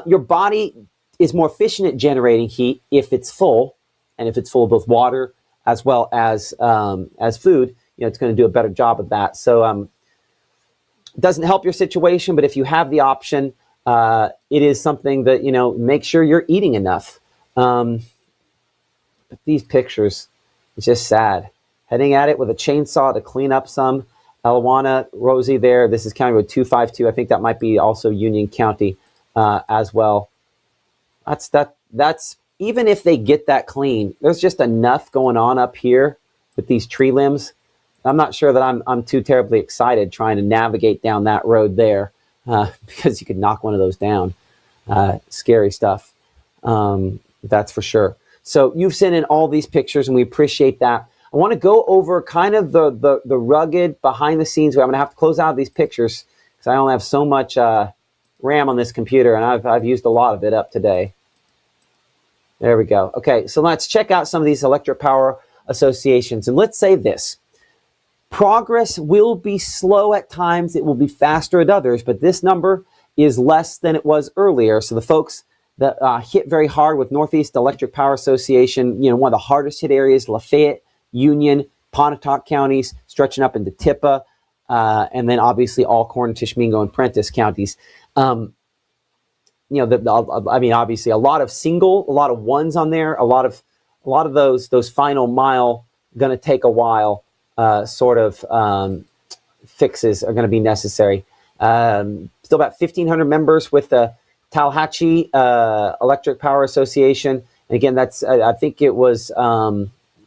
Your body is more efficient at generating heat if it's full, and if it's full of both water as well as food, it's going to do a better job of that. So it doesn't help your situation, but if you have the option, it is something that, make sure you're eating enough. But these pictures, it's just sad. Heading at it with a chainsaw to clean up some. Alawana, Rosie there. This is County Road 252. I think that might be also Union County as well. That's even if they get that clean, there's just enough going on up here with these tree limbs. I'm not sure that I'm too terribly excited trying to navigate down that road there because you could knock one of those down. Scary stuff. That's for sure. So you've sent in all these pictures, and we appreciate that. I want to go over kind of the rugged behind the scenes. I'm going to have to close out these pictures because I only have so much RAM on this computer, and I've used a lot of it up today. There we go. Okay, so let's check out some of these electric power associations. And let's say this. Progress will be slow at times. It will be faster at others, but this number is less than it was earlier. So the folks that hit very hard with Northeast Electric Power Association, one of the hardest hit areas, Lafayette, Union, Pontotoc counties, stretching up into Tippah, and then obviously Alcorn, Tishomingo, and Prentiss counties. Obviously a lot of single, a lot of ones on there, a lot of those final mile going to take a while. Fixes are going to be necessary. Still about 1,500 members with the Tallahatchie Electric Power Association. And again, that's I think it was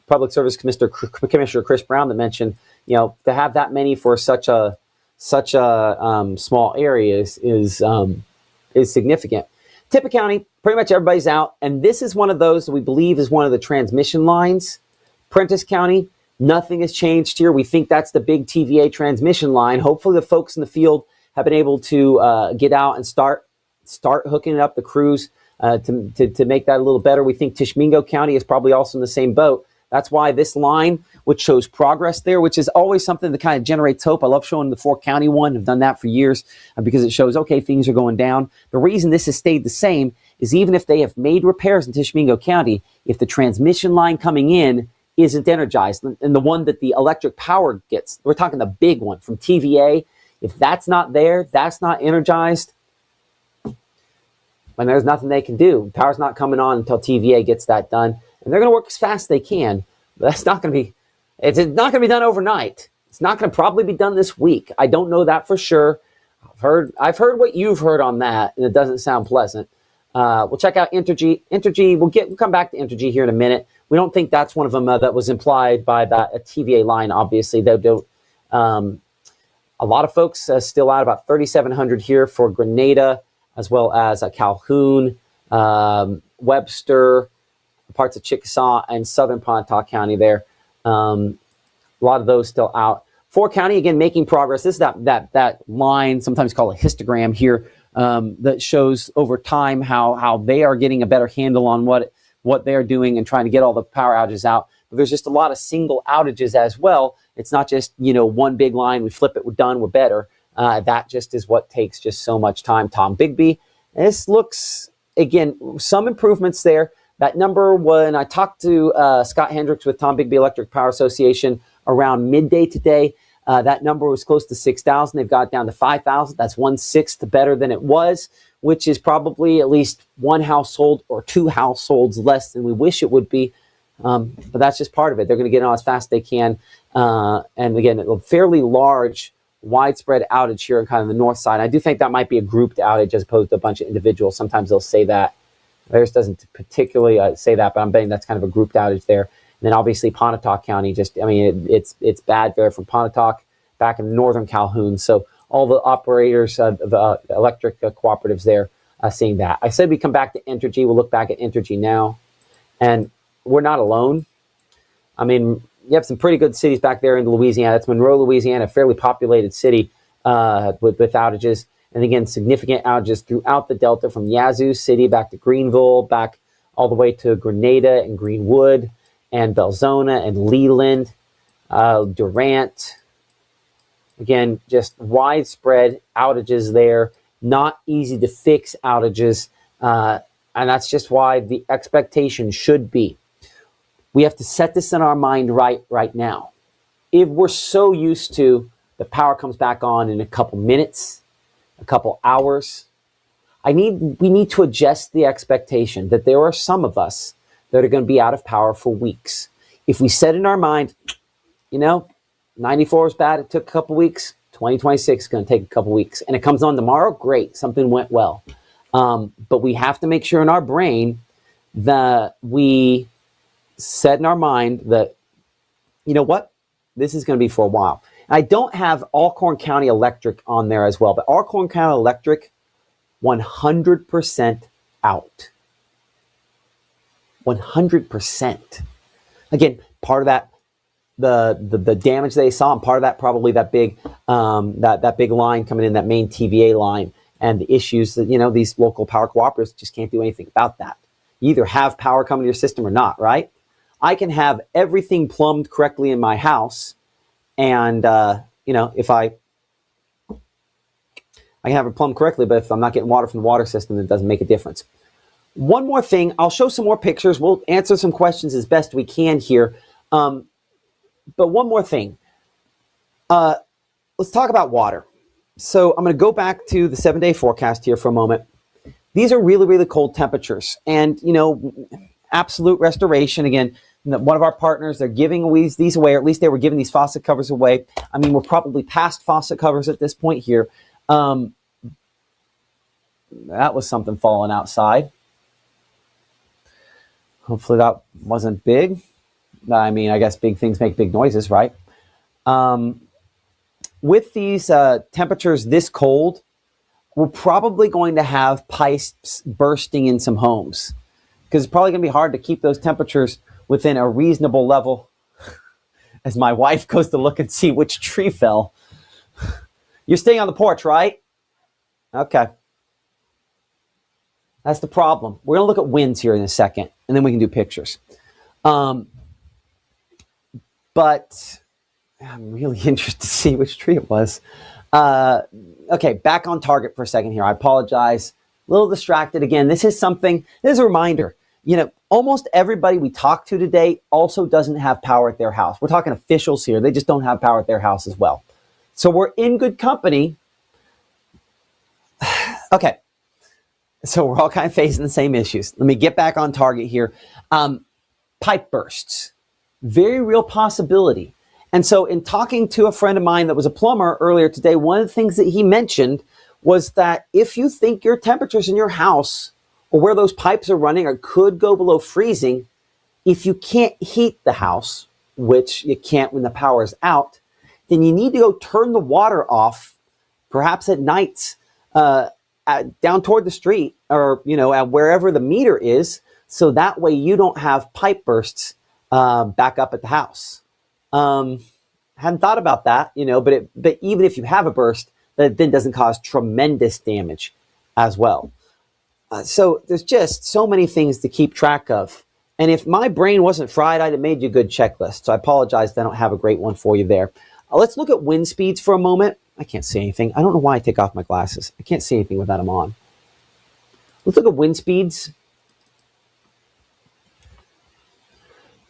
Public Service Commissioner Chris Brown that mentioned, to have that many for such a small area is significant. Tippah County, pretty much everybody's out, and this is one of those that we believe is one of the transmission lines. Prentiss County, nothing has changed here. We think that's the big TVA transmission line. Hopefully the folks in the field have been able to get out and start hooking up the crews to make that a little better. We think Tishomingo County is probably also in the same boat. That's why this line, which shows progress there, which is always something that kind of generates hope. I love showing the 4-county one. I've done that for years because it shows, okay, things are going down. The reason this has stayed the same is even if they have made repairs in Tishomingo County, if the transmission line coming in isn't energized, and the one that the electric power gets, we're talking the big one from TVA, if that's not there, that's not energized, and there's nothing they can do. Power's not coming on until TVA gets that done. And they're going to work as fast as they can. But it's not going to be done overnight. It's not going to probably be done this week. I don't know that for sure. I've heard what you've heard on that, and it doesn't sound pleasant. We'll check out Entergy. Entergy, we'll come back to Entergy here in a minute. We don't think that's one of them that was implied by that a TVA line, obviously. They don't. A lot of folks still out, about 3,700 here for Grenada, as well as Calhoun, Webster, parts of Chickasaw, and southern Pontotoc County there. A lot of those still out. 4-county, again, making progress. This is that line, sometimes called a histogram here, that shows over time how they are getting a better handle on what they're doing and trying to get all the power outages out. But there's just a lot of single outages as well. It's not just, one big line, we flip it, we're done, we're better. That just is what takes just so much time. Tom Bigby, this looks, again, some improvements there. That number, when I talked to Scott Hendricks with Tom Bigby Electric Power Association around midday today, that number was close to 6,000. They've got it down to 5,000. That's 1/6 better than it was, which is probably at least one household or two households less than we wish it would be. But that's just part of it. They're going to get on as fast as they can. And again, a fairly large, widespread outage here on kind of the north side. I do think that might be a grouped outage as opposed to a bunch of individuals. Sometimes they'll say that. Theirs doesn't particularly say that, but I'm betting that's kind of a grouped outage there. And then obviously Pontotoc County, it's bad there from Pontotoc back in northern Calhoun. So all the operators of electric cooperatives there seeing that. I said we come back to Entergy. We'll look back at Entergy now. And we're not alone. I mean, you have some pretty good cities back there in Louisiana. That's Monroe, Louisiana, a fairly populated city with outages. And again, significant outages throughout the Delta from Yazoo City back to Greenville, back all the way to Grenada and Greenwood and Belzona and Leland, Durant. Again, just widespread outages there, not easy to fix outages. And that's just why the expectation should be. We have to set this in our mind right now. If we're so used to the power comes back on in a couple minutes, a couple hours, we need to adjust the expectation that there are some of us that are going to be out of power for weeks. If we set in our mind, 94 is bad, it took a couple weeks, 2026 is going to take a couple weeks, and it comes on tomorrow, great, something went well. But we have to make sure in our brain that we set in our mind that, this is going to be for a while. I don't have Alcorn County Electric on there as well, but Alcorn County Electric, 100% out. 100%. Again, part of that, the damage they saw, and part of that probably that big that big line coming in, that main TVA line, and the issues that, you know, these local power cooperatives just can't do anything about that. You either have power coming to your system or not, right? I can have everything plumbed correctly in my house, and you know, if I can have it plumbed correctly, but if I'm not getting water from the water system, it doesn't make a difference. One more thing, I'll show some more pictures. We'll answer some questions as best we can here. But one more thing, let's talk about water. So I'm going to go back to the 7-day forecast here for a moment. These are really, really cold temperatures, and, you know, absolute restoration. Again, one of our partners, they're giving these away, or at least they were giving these faucet covers away. I mean, we're probably past faucet covers at this point here. That was something falling outside. Hopefully that wasn't big. I mean, I guess big things make big noises, right? With these temperatures this cold, we're probably going to have pipes bursting in some homes, because it's probably going to be hard to keep those temperatures within a reasonable level. As my wife goes to look and see which tree fell. You're staying on the porch, right? Okay. That's the problem. We're going to look at winds here in a second, and then we can do pictures. But I'm really interested to see which tree it was. Okay, back on target for a second here. I apologize. A little distracted again. This is a reminder. You know, almost everybody we talk to today also doesn't have power at their house. We're talking officials here. They just don't have power at their house as well. So we're in good company. Okay. So we're all kind of facing the same issues. Let me get back on target here. Pipe bursts. Very real possibility. And so in talking to a friend of mine that was a plumber earlier today, one of the things that he mentioned was that if you think your temperatures in your house or where those pipes are running could go below freezing, if you can't heat the house, which you can't when the power is out, then you need to go turn the water off, perhaps at nights, down toward the street, or, you know, at wherever the meter is, so that way you don't have pipe bursts back up at the house. Hadn't thought about that, you know, but even if you have a burst, that then doesn't cause tremendous damage as well. So there's just so many things to keep track of. And if my brain wasn't fried, I'd have made you a good checklist. So I apologize, I don't have a great one for you there. Let's look at wind speeds for a moment. I can't see anything. I don't know why I take off my glasses. I can't see anything without them on. Let's look at wind speeds.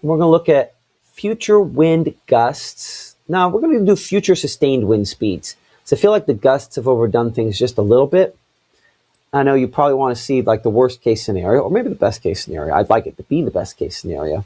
We're going to look at future wind gusts. Now, we're going to do future sustained wind speeds. So I feel like the gusts have overdone things just a little bit. I know you probably want to see like the worst case scenario, or maybe the best case scenario. I'd like it to be the best case scenario.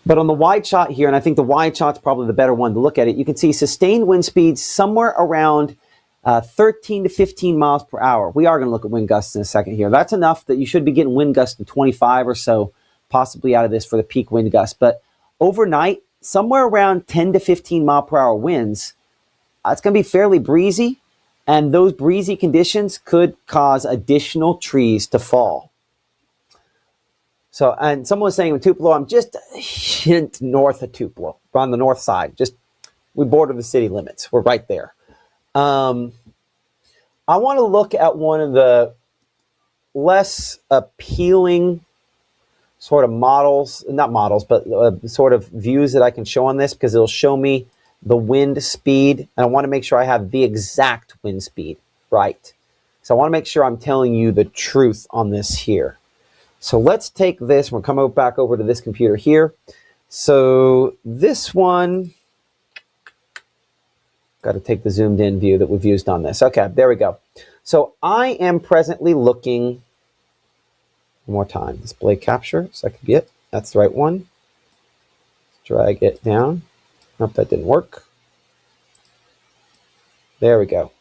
But on the wide shot here, and I think the wide shot's probably the better one to look at it, you can see sustained wind speeds somewhere around 13 to 15 miles per hour. We are going to look at wind gusts in a second here. That's enough that you should be getting wind gusts to 25 or so, possibly out of this for the peak wind gust. But overnight, somewhere around 10 to 15 mile per hour winds, it's going to be fairly breezy. And those breezy conditions could cause additional trees to fall. So, and someone was saying in Tupelo, I'm just a hint north of Tupelo. We're on the north side. We border the city limits. We're right there. I want to look at one of the less appealing sort of models, not models, but sort of views that I can show on this, because it'll show me the wind speed. And I want to make sure I have the exact wind speed right. So I want to make sure I'm telling you the truth on this here. So let's take this. We'll come back over to this computer here. So this one, got to take the zoomed in view that we've used on this. Okay, there we go. So I am presently looking, one more time, display capture, so that could be it. That's the right one. Let's drag it down. Nope, that didn't work. There we go.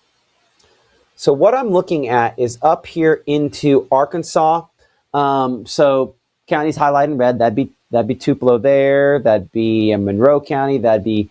So what I'm looking at is up here into Arkansas. So counties highlighted in red, that'd be Tupelo there, that'd be Monroe County, that'd be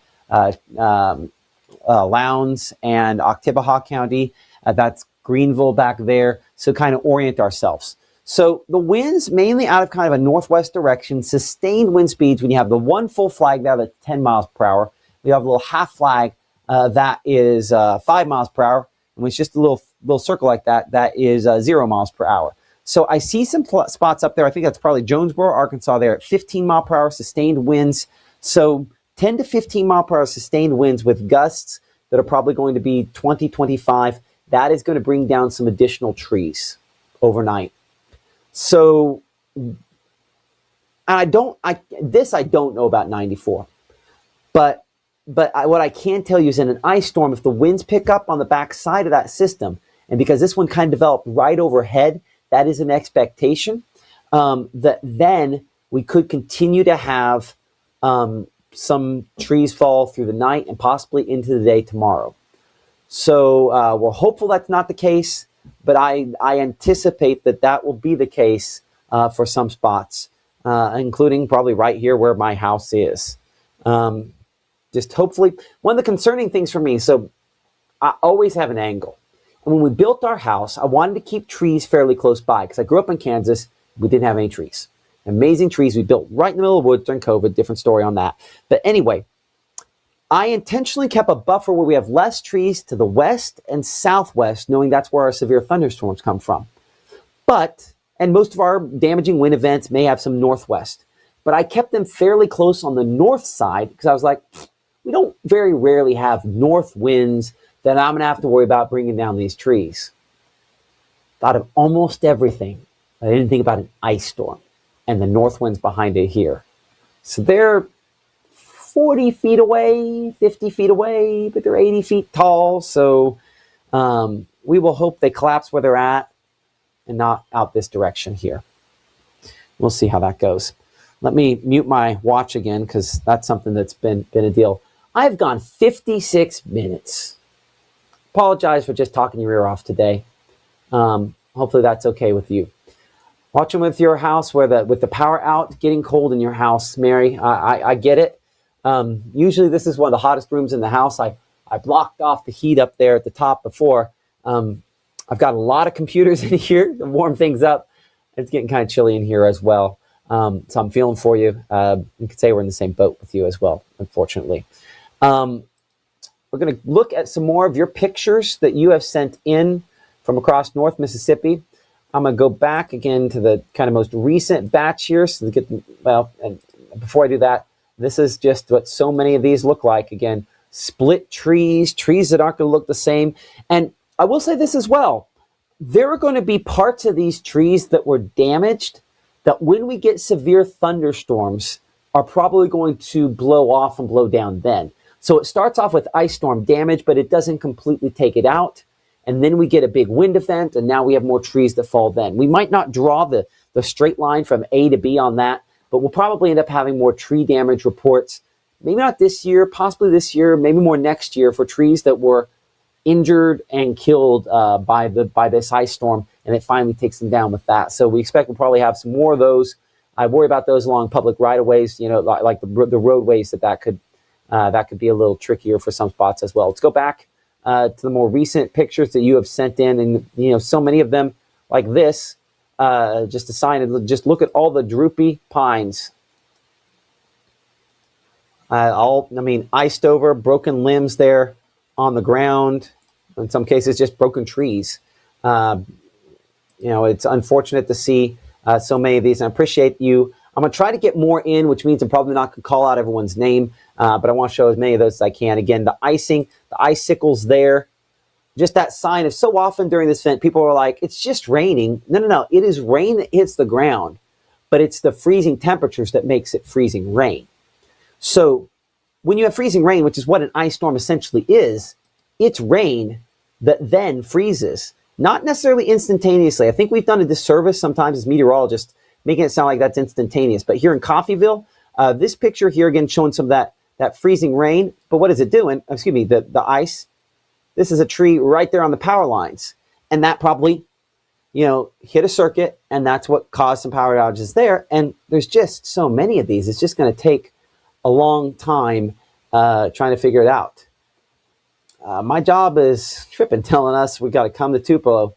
Lowndes and Oktibbeha County. That's Greenville back there. So kind of orient ourselves. So the winds mainly out of kind of a northwest direction, sustained wind speeds when you have the one full flag now that's 10 miles per hour. We have a little half flag that is 5 miles per hour. And when it's just a little circle like that, that is 0 miles per hour. So I see some spots up there. I think that's probably Jonesboro, Arkansas there at 15 mile per hour sustained winds. So 10 to 15 mile per hour sustained winds with gusts that are probably going to be 20, 25. That is going to bring down some additional trees overnight. So I don't know about 94, but what I can tell you is in an ice storm, if the winds pick up on the back side of that system, and because this one kind of developed right overhead, that is an expectation that then we could continue to have some trees fall through the night and possibly into the day tomorrow. So we're hopeful that's not the case, but I anticipate that will be the case for some spots, including probably right here where my house is. Just hopefully, one of the concerning things for me, so I always have an angle. And when we built our house, I wanted to keep trees fairly close by because I grew up in Kansas. We didn't have any trees. Amazing trees we built right in the middle of the woods during COVID. Different story on that. But anyway, I intentionally kept a buffer where we have less trees to the west and southwest, knowing that's where our severe thunderstorms come from. And most of our damaging wind events may have some northwest. But I kept them fairly close on the north side because I was like, we don't very rarely have north winds that I'm going to have to worry about bringing down these trees. Thought of almost everything. I didn't think about an ice storm and the north winds behind it here. So they're 40 feet away, 50 feet away, but they're 80 feet tall. So we will hope they collapse where they're at and not out this direction here. We'll see how that goes. Let me mute my watch again because that's something that's been a deal. I've gone 56 minutes. Apologize for just talking your ear off today. Hopefully that's okay with you. Watching with your house with the power out, getting cold in your house, Mary. I get it. Usually this is one of the hottest rooms in the house. I blocked off the heat up there at the top before. I've got a lot of computers in here to warm things up. It's getting kind of chilly in here as well. So I'm feeling for you. You could say we're in the same boat with you as well, unfortunately. We're going to look at some more of your pictures that you have sent in from across North Mississippi. I'm going to go back again to the kind of most recent batch here. So to get and before I do that, this is just what so many of these look like. Again, split trees that aren't going to look the same. And I will say this as well. There are going to be parts of these trees that were damaged that when we get severe thunderstorms are probably going to blow off and blow down then. So it starts off with ice storm damage, but it doesn't completely take it out. And then we get a big wind event, and now we have more trees that fall then. We might not draw the straight line from A to B on that, but we'll probably end up having more tree damage reports. Maybe not this year, possibly this year, maybe more next year for trees that were injured and killed by this ice storm, and it finally takes them down with that. So we expect we'll probably have some more of those. I worry about those along public right-of-ways, like the roadways that could be a little trickier for some spots as well. Let's go back to the more recent pictures that you have sent in, and so many of them like this. Just a sign of just look at all the droopy pines. Iced over, broken limbs there on the ground. In some cases, just broken trees. It's unfortunate to see so many of these. And I appreciate you. I'm going to try to get more in, which means I'm probably not going to call out everyone's name, but I want to show as many of those as I can. Again, the icing, the icicles there, just that sign of so often during this event, people are like, it's just raining. No. It is rain that hits the ground, but it's the freezing temperatures that makes it freezing rain. So when you have freezing rain, which is what an ice storm essentially is, it's rain that then freezes, not necessarily instantaneously. I think we've done a disservice sometimes as meteorologists, making it sound like that's instantaneous. But here in Coffeyville, this picture here, again, showing some of that freezing rain. But what is it doing? Excuse me, the ice. This is a tree right there on the power lines. And that probably, hit a circuit, and that's what caused some power outages there. And there's just so many of these. It's just going to take a long time trying to figure it out. My job is tripping, telling us we got to come to Tupelo.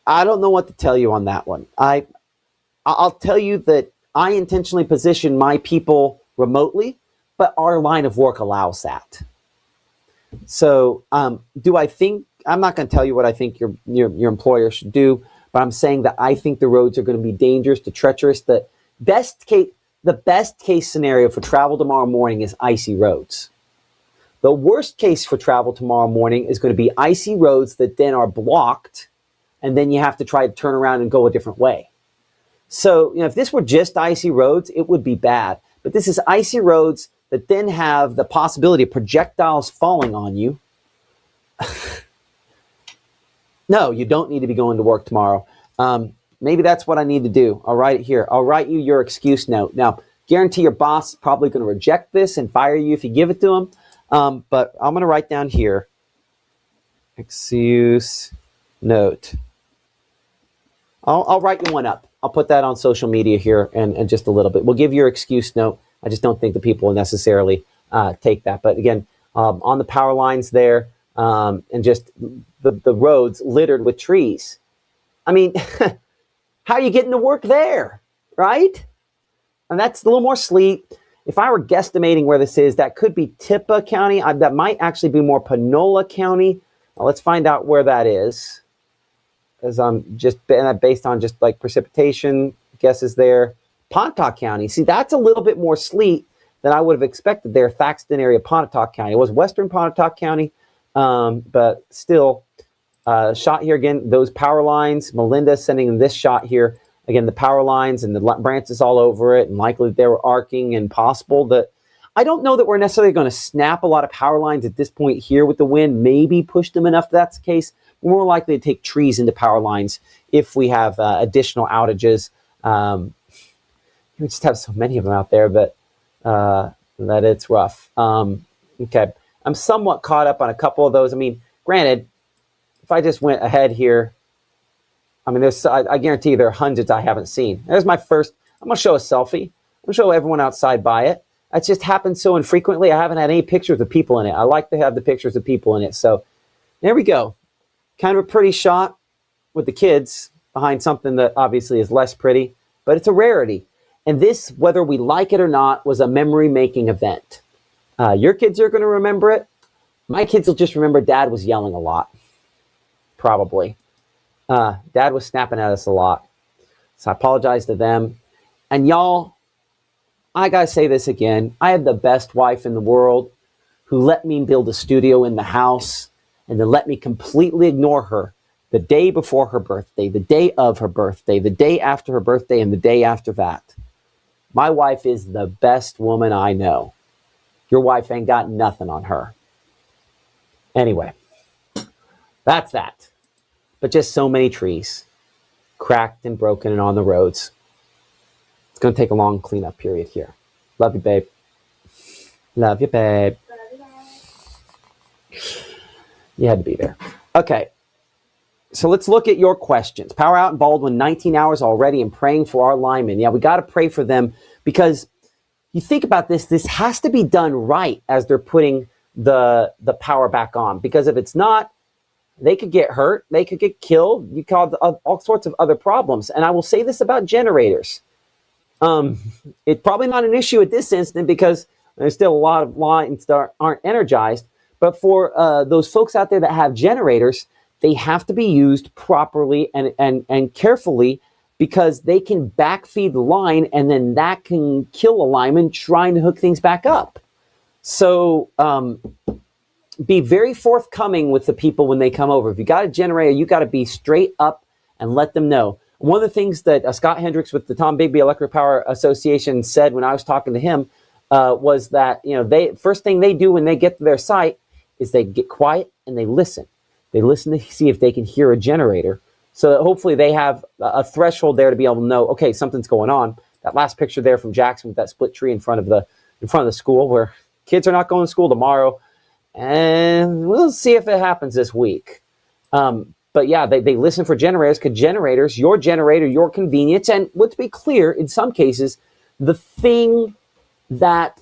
I don't know what to tell you on that one. I'll tell you that I intentionally position my people remotely, but our line of work allows that. So, do I think, I'm not going to tell you what I think your employer should do, but I'm saying that I think the roads are going to be dangerous to treacherous. The best case scenario for travel tomorrow morning is icy roads. The worst case for travel tomorrow morning is going to be icy roads that then are blocked, and then you have to try to turn around and go a different way. So, if this were just icy roads, it would be bad. But this is icy roads that then have the possibility of projectiles falling on you. No, you don't need to be going to work tomorrow. Maybe that's what I need to do. I'll write it here. I'll write you your excuse note. Now, guarantee your boss is probably going to reject this and fire you if you give it to him. But I'm going to write down here, excuse note. I'll write you one up. I'll put that on social media here in just a little bit. We'll give your excuse note. I just don't think the people will necessarily take that. But again, on the power lines there, and just the roads littered with trees. I mean, how are you getting to work there, right? And that's a little more sleet. If I were guesstimating where this is, that could be Tippah County. That might actually be more Panola County. Well, let's find out where that is. As I'm just based on just like precipitation guesses there. Pontotoc County. See, that's a little bit more sleet than I would have expected there. Thaxton area, Pontotoc County. It was Western Pontotoc County, but still, shot here again. Those power lines. Melinda sending this shot here. Again, the power lines and the branches all over it, and likely they were arcing and possible that. I don't know that we're necessarily going to snap a lot of power lines at this point here with the wind. Maybe push them enough that's the case. We're more likely to take trees into power lines if we have additional outages. We just have so many of them out there, but that it's rough. Okay, I'm somewhat caught up on a couple of those. I mean, granted, if I just went ahead here, I mean, I guarantee you there are hundreds I haven't seen. There's my first. I'm going to show a selfie. I'm going to show everyone outside by it. That just happens so infrequently. I haven't had any pictures of people in it. I like to have the pictures of people in it. So there we go. Kind of a pretty shot with the kids behind something that obviously is less pretty, but it's a rarity. And this, whether we like it or not, was a memory-making event. Your kids are going to remember it. My kids will just remember Dad was yelling a lot. Probably. Dad was snapping at us a lot. So I apologize to them. And y'all, I got to say this again. I have the best wife in the world who let me build a studio in the house and then let me completely ignore her the day before her birthday, the day of her birthday, the day after her birthday, and the day after that. My wife is the best woman I know. Your wife ain't got nothing on her. Anyway, that's that. But just so many trees, cracked and broken and on the roads. It's going to take a long cleanup period here. Love you, babe. Love you, babe. You had to be there. Okay. So let's look at your questions. Power out in Baldwin, 19 hours already, and praying for our linemen. Yeah, we got to pray for them because you think about this, this has to be done right as they're putting the power back on. Because if it's not, they could get hurt. They could get killed. You cause all sorts of other problems. And I will say this about generators. It's probably not an issue at this instant because there's still a lot of lines that aren't energized. But for those folks out there that have generators, they have to be used properly and carefully because they can backfeed the line and then that can kill a lineman trying to hook things back up. So be very forthcoming with the people when they come over. If you got a generator, you got to be straight up and let them know. One of the things that Scott Hendricks with the Tom Bigby Electric Power Association said when I was talking to him was that they first thing they do when they get to their site is they get quiet and they listen. They listen to see if they can hear a generator. So that hopefully they have a threshold there to be able to know, okay, something's going on. That last picture there from Jackson with that split tree in front of the school where kids are not going to school tomorrow. And we'll see if it happens this week. But yeah, they listen for generators because generators, your generator, your convenience. And let's be clear, in some cases, the thing that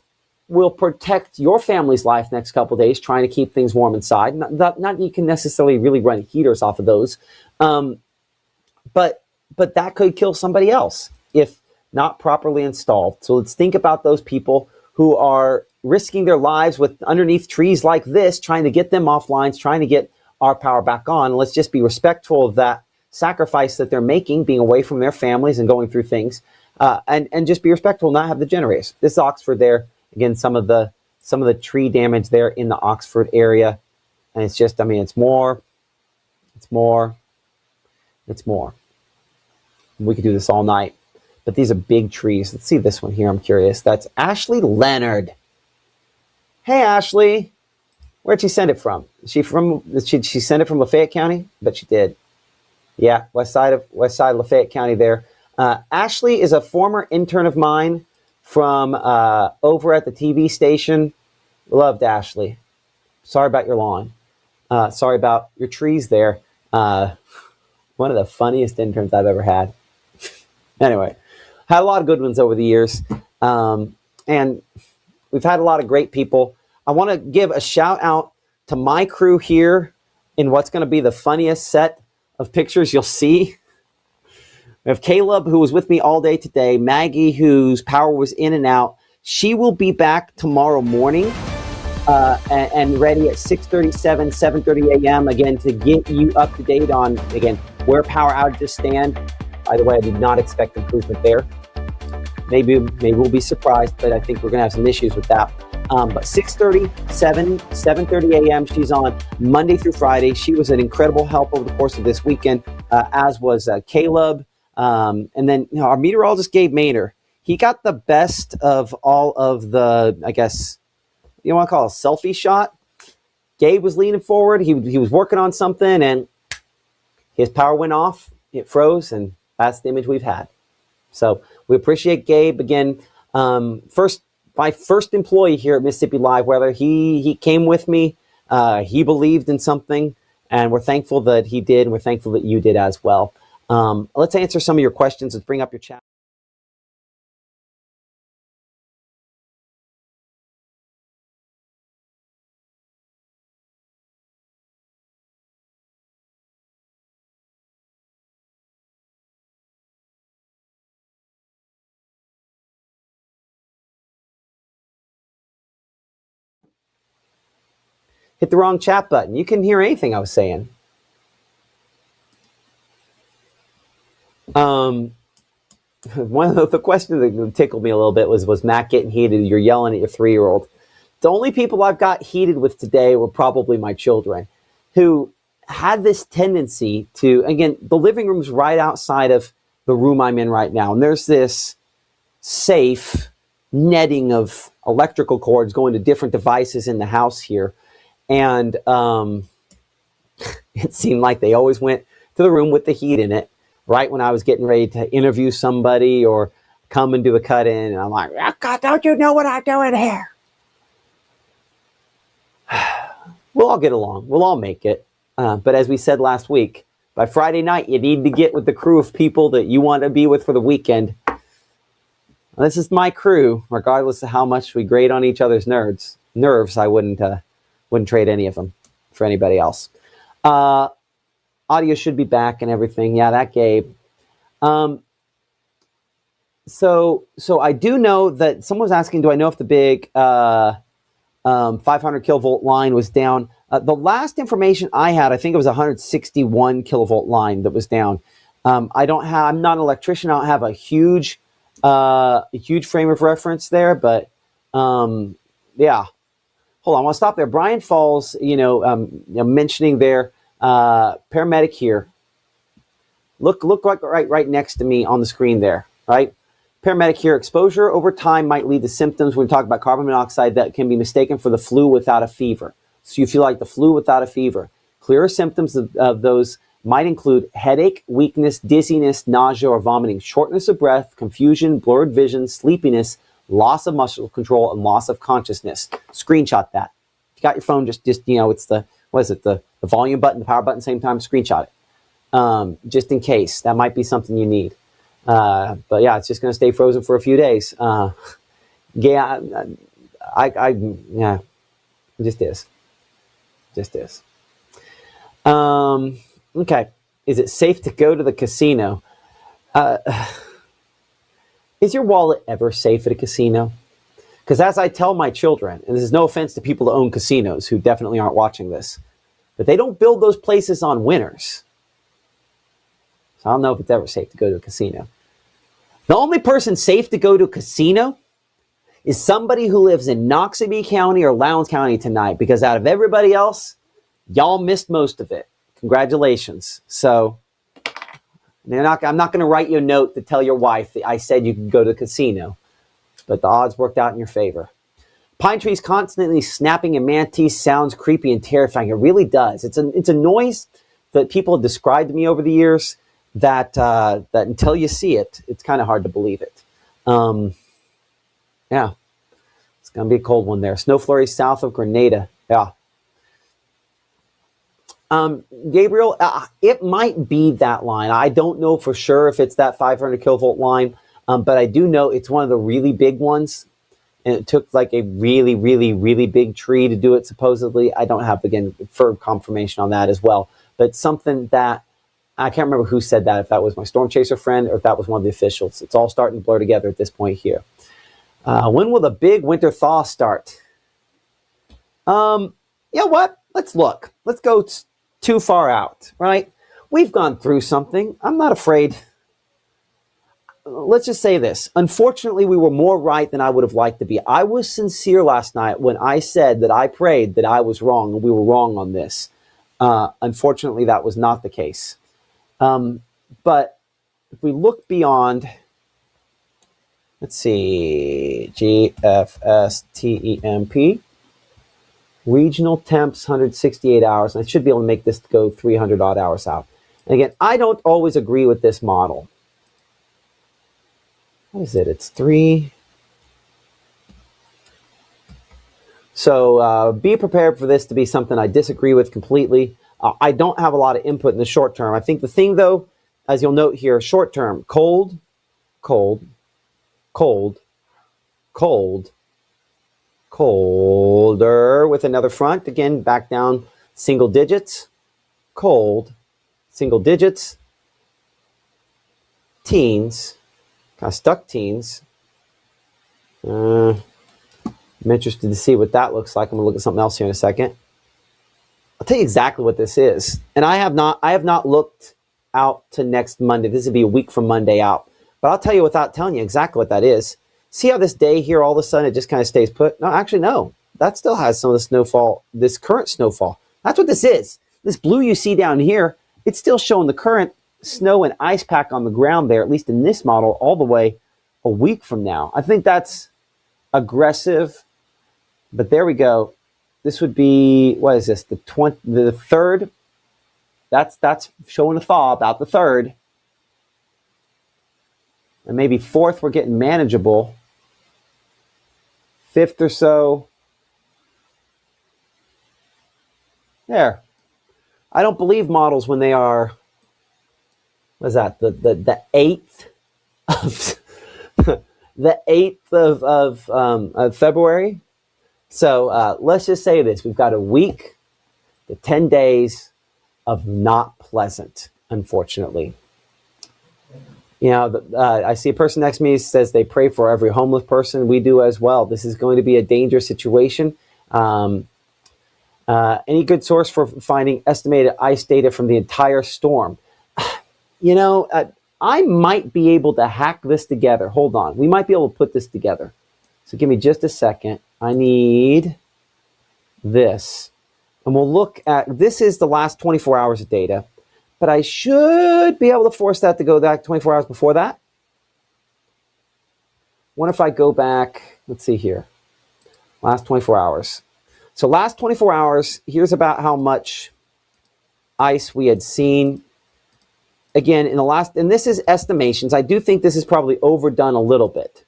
will protect your family's life next couple of days, trying to keep things warm inside. Not you can necessarily really run heaters off of those. but that could kill somebody else if not properly installed. So let's think about those people who are risking their lives with underneath trees like this, trying to get them off lines, trying to get our power back on. Let's just be respectful of that sacrifice that they're making, being away from their families and going through things, and just be respectful, not have the generators. This is Oxford there. Again, some of the tree damage there in the Oxford area. And it's just, I mean, it's more. We could do this all night, but these are big trees. Let's see this one here. I'm curious. That's Ashley Leonard. Hey, Ashley. Where'd she send it from? She sent it from Lafayette County? Bet she did. Yeah, west side of Lafayette County there. Ashley is a former intern of mine from over at the TV station. Loved Ashley. Sorry about your lawn. Sorry about your trees there. One of the funniest interns I've ever had. Anyway, had a lot of good ones over the years. And we've had a lot of great people. I want to give a shout out to my crew here in what's going to be the funniest set of pictures you'll see. We have Caleb, who was with me all day today. Maggie, whose power was in and out. She will be back tomorrow morning and ready at 6:37, 7:30 a.m. again to get you up to date on, again, where power outages stand. By the way, I did not expect improvement there. Maybe we'll be surprised, but I think we're going to have some issues with that. But 6:30, 7:30 a.m. She's on Monday through Friday. She was an incredible help over the course of this weekend, as was Caleb. And then our meteorologist, Gabe Maynor. He got the best of all of the, I guess, you want to call it a selfie shot. Gabe was leaning forward. He was working on something, and his power went off. It froze, and that's the image we've had. So we appreciate Gabe again. My first employee here at Mississippi Live Weather. He came with me. He believed in something, and we're thankful that he did, and we're thankful that you did as well. Let's answer some of your questions. Let's bring up your chat. Hit the wrong chat button. You couldn't hear anything I was saying. One of the questions that tickled me a little bit was Matt getting heated? You're yelling at your 3-year-old. The only people I've got heated with today were probably my children, who had this tendency to, again, the living room's right outside of the room I'm in right now. And there's this safe netting of electrical cords going to different devices in the house here. And it seemed like they always went to the room with the heat in it, right when I was getting ready to interview somebody or come and do a cut-in. And I'm like, oh, God, don't you know what I'm doing here? We'll all get along. We'll all make it. But as we said last week, by Friday night, you need to get with the crew of people that you want to be with for the weekend. This is my crew, regardless of how much we grate on each other's nerves. I wouldn't trade any of them for anybody else. Audio should be back and everything. Yeah, that Gabe. So I do know that someone was asking, do I know if the big 500 kilovolt line was down? The last information I had, I think it was 161 kilovolt line that was down. I'm not an electrician. I don't have a huge frame of reference there, but yeah. Hold on, I want to stop there. Brian Falls, mentioning their paramedic here. Look right next to me on the screen there, right? Paramedic here. Exposure over time might lead to symptoms when we talk about carbon monoxide that can be mistaken for the flu without a fever. So you feel like the flu without a fever. Clearer symptoms of those might include headache, weakness, dizziness, nausea or vomiting, shortness of breath, confusion, blurred vision, sleepiness, loss of muscle control, and loss of consciousness. Screenshot that. If you got your phone, just it's the volume button, the power button, same time. Screenshot it, just in case. That might be something you need. But yeah, it's just going to stay frozen for a few days. Yeah, it just is. Okay. is it safe to go to the casino? Is your wallet ever safe at a casino? Because as I tell my children, and this is no offense to people that own casinos who definitely aren't watching this, but they don't build those places on winners. So I don't know if it's ever safe to go to a casino. The only person safe to go to a casino is somebody who lives in Noxubee County or Lowndes County tonight, because out of everybody else, y'all missed most of it. Congratulations. So I'm not going to write you a note to tell your wife that I said you could go to the casino, but the odds worked out in your favor. Pine trees constantly snapping in mantis sounds creepy and terrifying. It really does. It's a noise that people have described to me over the years that until you see it, it's kind of hard to believe it. Yeah, it's going to be a cold one there. Snow flurries south of Grenada. Yeah. Gabriel, it might be that line. I don't know for sure if it's that 500 kilovolt line, but I do know it's one of the really big ones. And it took like a really, really, really big tree to do it, supposedly. I don't have, again, firm confirmation on that as well. But something that, I can't remember who said that, if that was my storm chaser friend or if that was one of the officials. It's all starting to blur together at this point here. When will the big winter thaw start? You know what? Let's look. Let's go too far out, right? We've gone through something. I'm not afraid. Let's just say this. Unfortunately, we were more right than I would have liked to be. I was sincere last night when I said that I prayed that I was wrong and we were wrong on this. Unfortunately, that was not the case. But if we look beyond, let's see, GFSTEMP, regional temps, 168 hours. And I should be able to make this go 300 odd hours out. And again, I don't always agree with this model. What is it? It's 3. So be prepared for this to be something I disagree with completely. I don't have a lot of input in the short term. I think the thing, though, as you'll note here, short term, cold, cold, cold, cold, colder with another front. Again, back down single digits. Cold, single digits. Teens, kind of stuck teens. I'm interested to see what that looks like. I'm going to look at something else here in a second. I'll tell you exactly what this is. And I have not looked out to next Monday. This would be a week from Monday out. But I'll tell you without telling you exactly what that is. See how this day here, all of a sudden, it just kind of stays put? No, actually, no. That still has some of the snowfall, this current snowfall. That's what this is. This blue you see down here, it's still showing the current snow and ice pack on the ground there, at least in this model, all the way a week from now. I think that's aggressive. But there we go. This would be, what is this? The 3rd. That's showing a thaw about the 3rd. And maybe 4th we're getting manageable. 5th or so. There. I don't believe models when they are, what is that? The 8th of the 8th of February. So let's just say this. We've got a week to 10 days of not pleasant, unfortunately. You know, I see a person next to me says they pray for every homeless person. We do as well. This is going to be a dangerous situation. Any good source for finding estimated ice data from the entire storm? You know, I might be able to hack this together. Hold on. We might be able to put this together. So give me just a second. I need this. And we'll look at, this is the last 24 hours of data, but I should be able to force that to go back 24 hours before that. What if I go back, let's see here, last 24 hours. So last 24 hours, here's about how much ice we had seen. Again, in the last, and this is estimations. I do think this is probably overdone a little bit,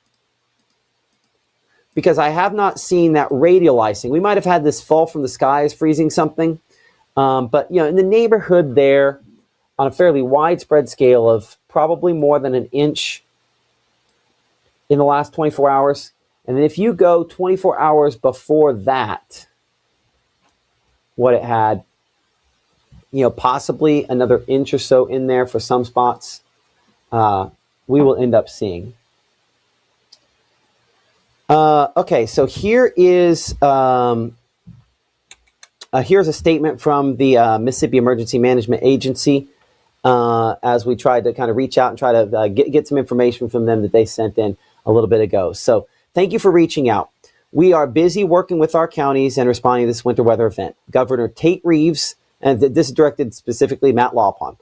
because I have not seen that radial icing. We might have had this fall from the skies freezing something, but you know, in the neighborhood there, on a fairly widespread scale of probably more than an inch in the last 24 hours. And then if you go 24 hours before that, what it had, possibly another inch or so in there for some spots. We will end up seeing. Okay, so here is here's a statement from the Mississippi Emergency Management Agency as we tried to kind of reach out and try to get some information from them that they sent in a little bit ago. So thank you for reaching out. We are busy working with our counties and responding to this winter weather event. Governor Tate Reeves, and this is directed specifically Matt Lawpon.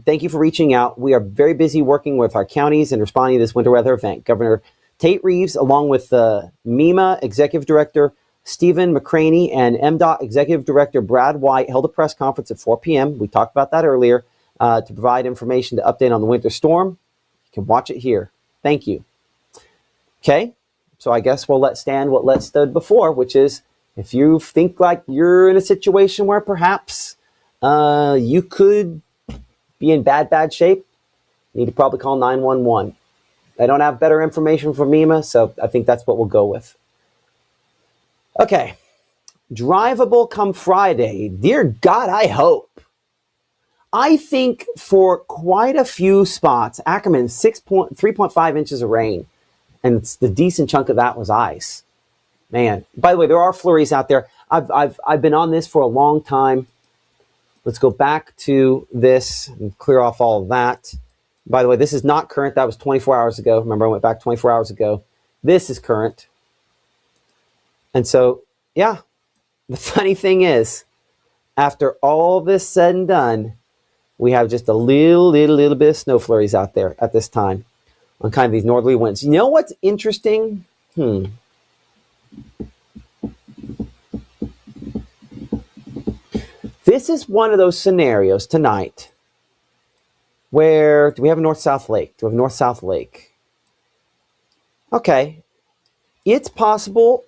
Thank you for reaching out. We are very busy working with our counties and responding to this winter weather event. Governor Tate Reeves, along with MEMA Executive Director Stephen McCraney and MDOT Executive Director Brad White, held a press conference at 4 p.m. We talked about that earlier to provide information to update on the winter storm. You can watch it here. Thank you. Okay, so I guess we'll let stand what let stood before, which is if you think like you're in a situation where perhaps you could be in bad shape, you need to probably call 911. I don't have better information from MEMA, so I think that's what we'll go with. Okay, drivable come Friday. Dear God, I hope. I think for quite a few spots, Ackerman, 3.5 inches of rain, and the decent chunk of that was ice. Man, by the way, there are flurries out there. I've been on this for a long time. Let's go back to this and clear off all of that. By the way, this is not current. That was 24 hours ago. Remember, I went back 24 hours ago. This is current. And so, yeah, the funny thing is, after all this said and done, we have just a little bit of snow flurries out there at this time on kind of these northerly winds. You know what's interesting? This is one of those scenarios tonight where, do we have a north-south lake? Do we have a north-south lake? Okay. It's possible,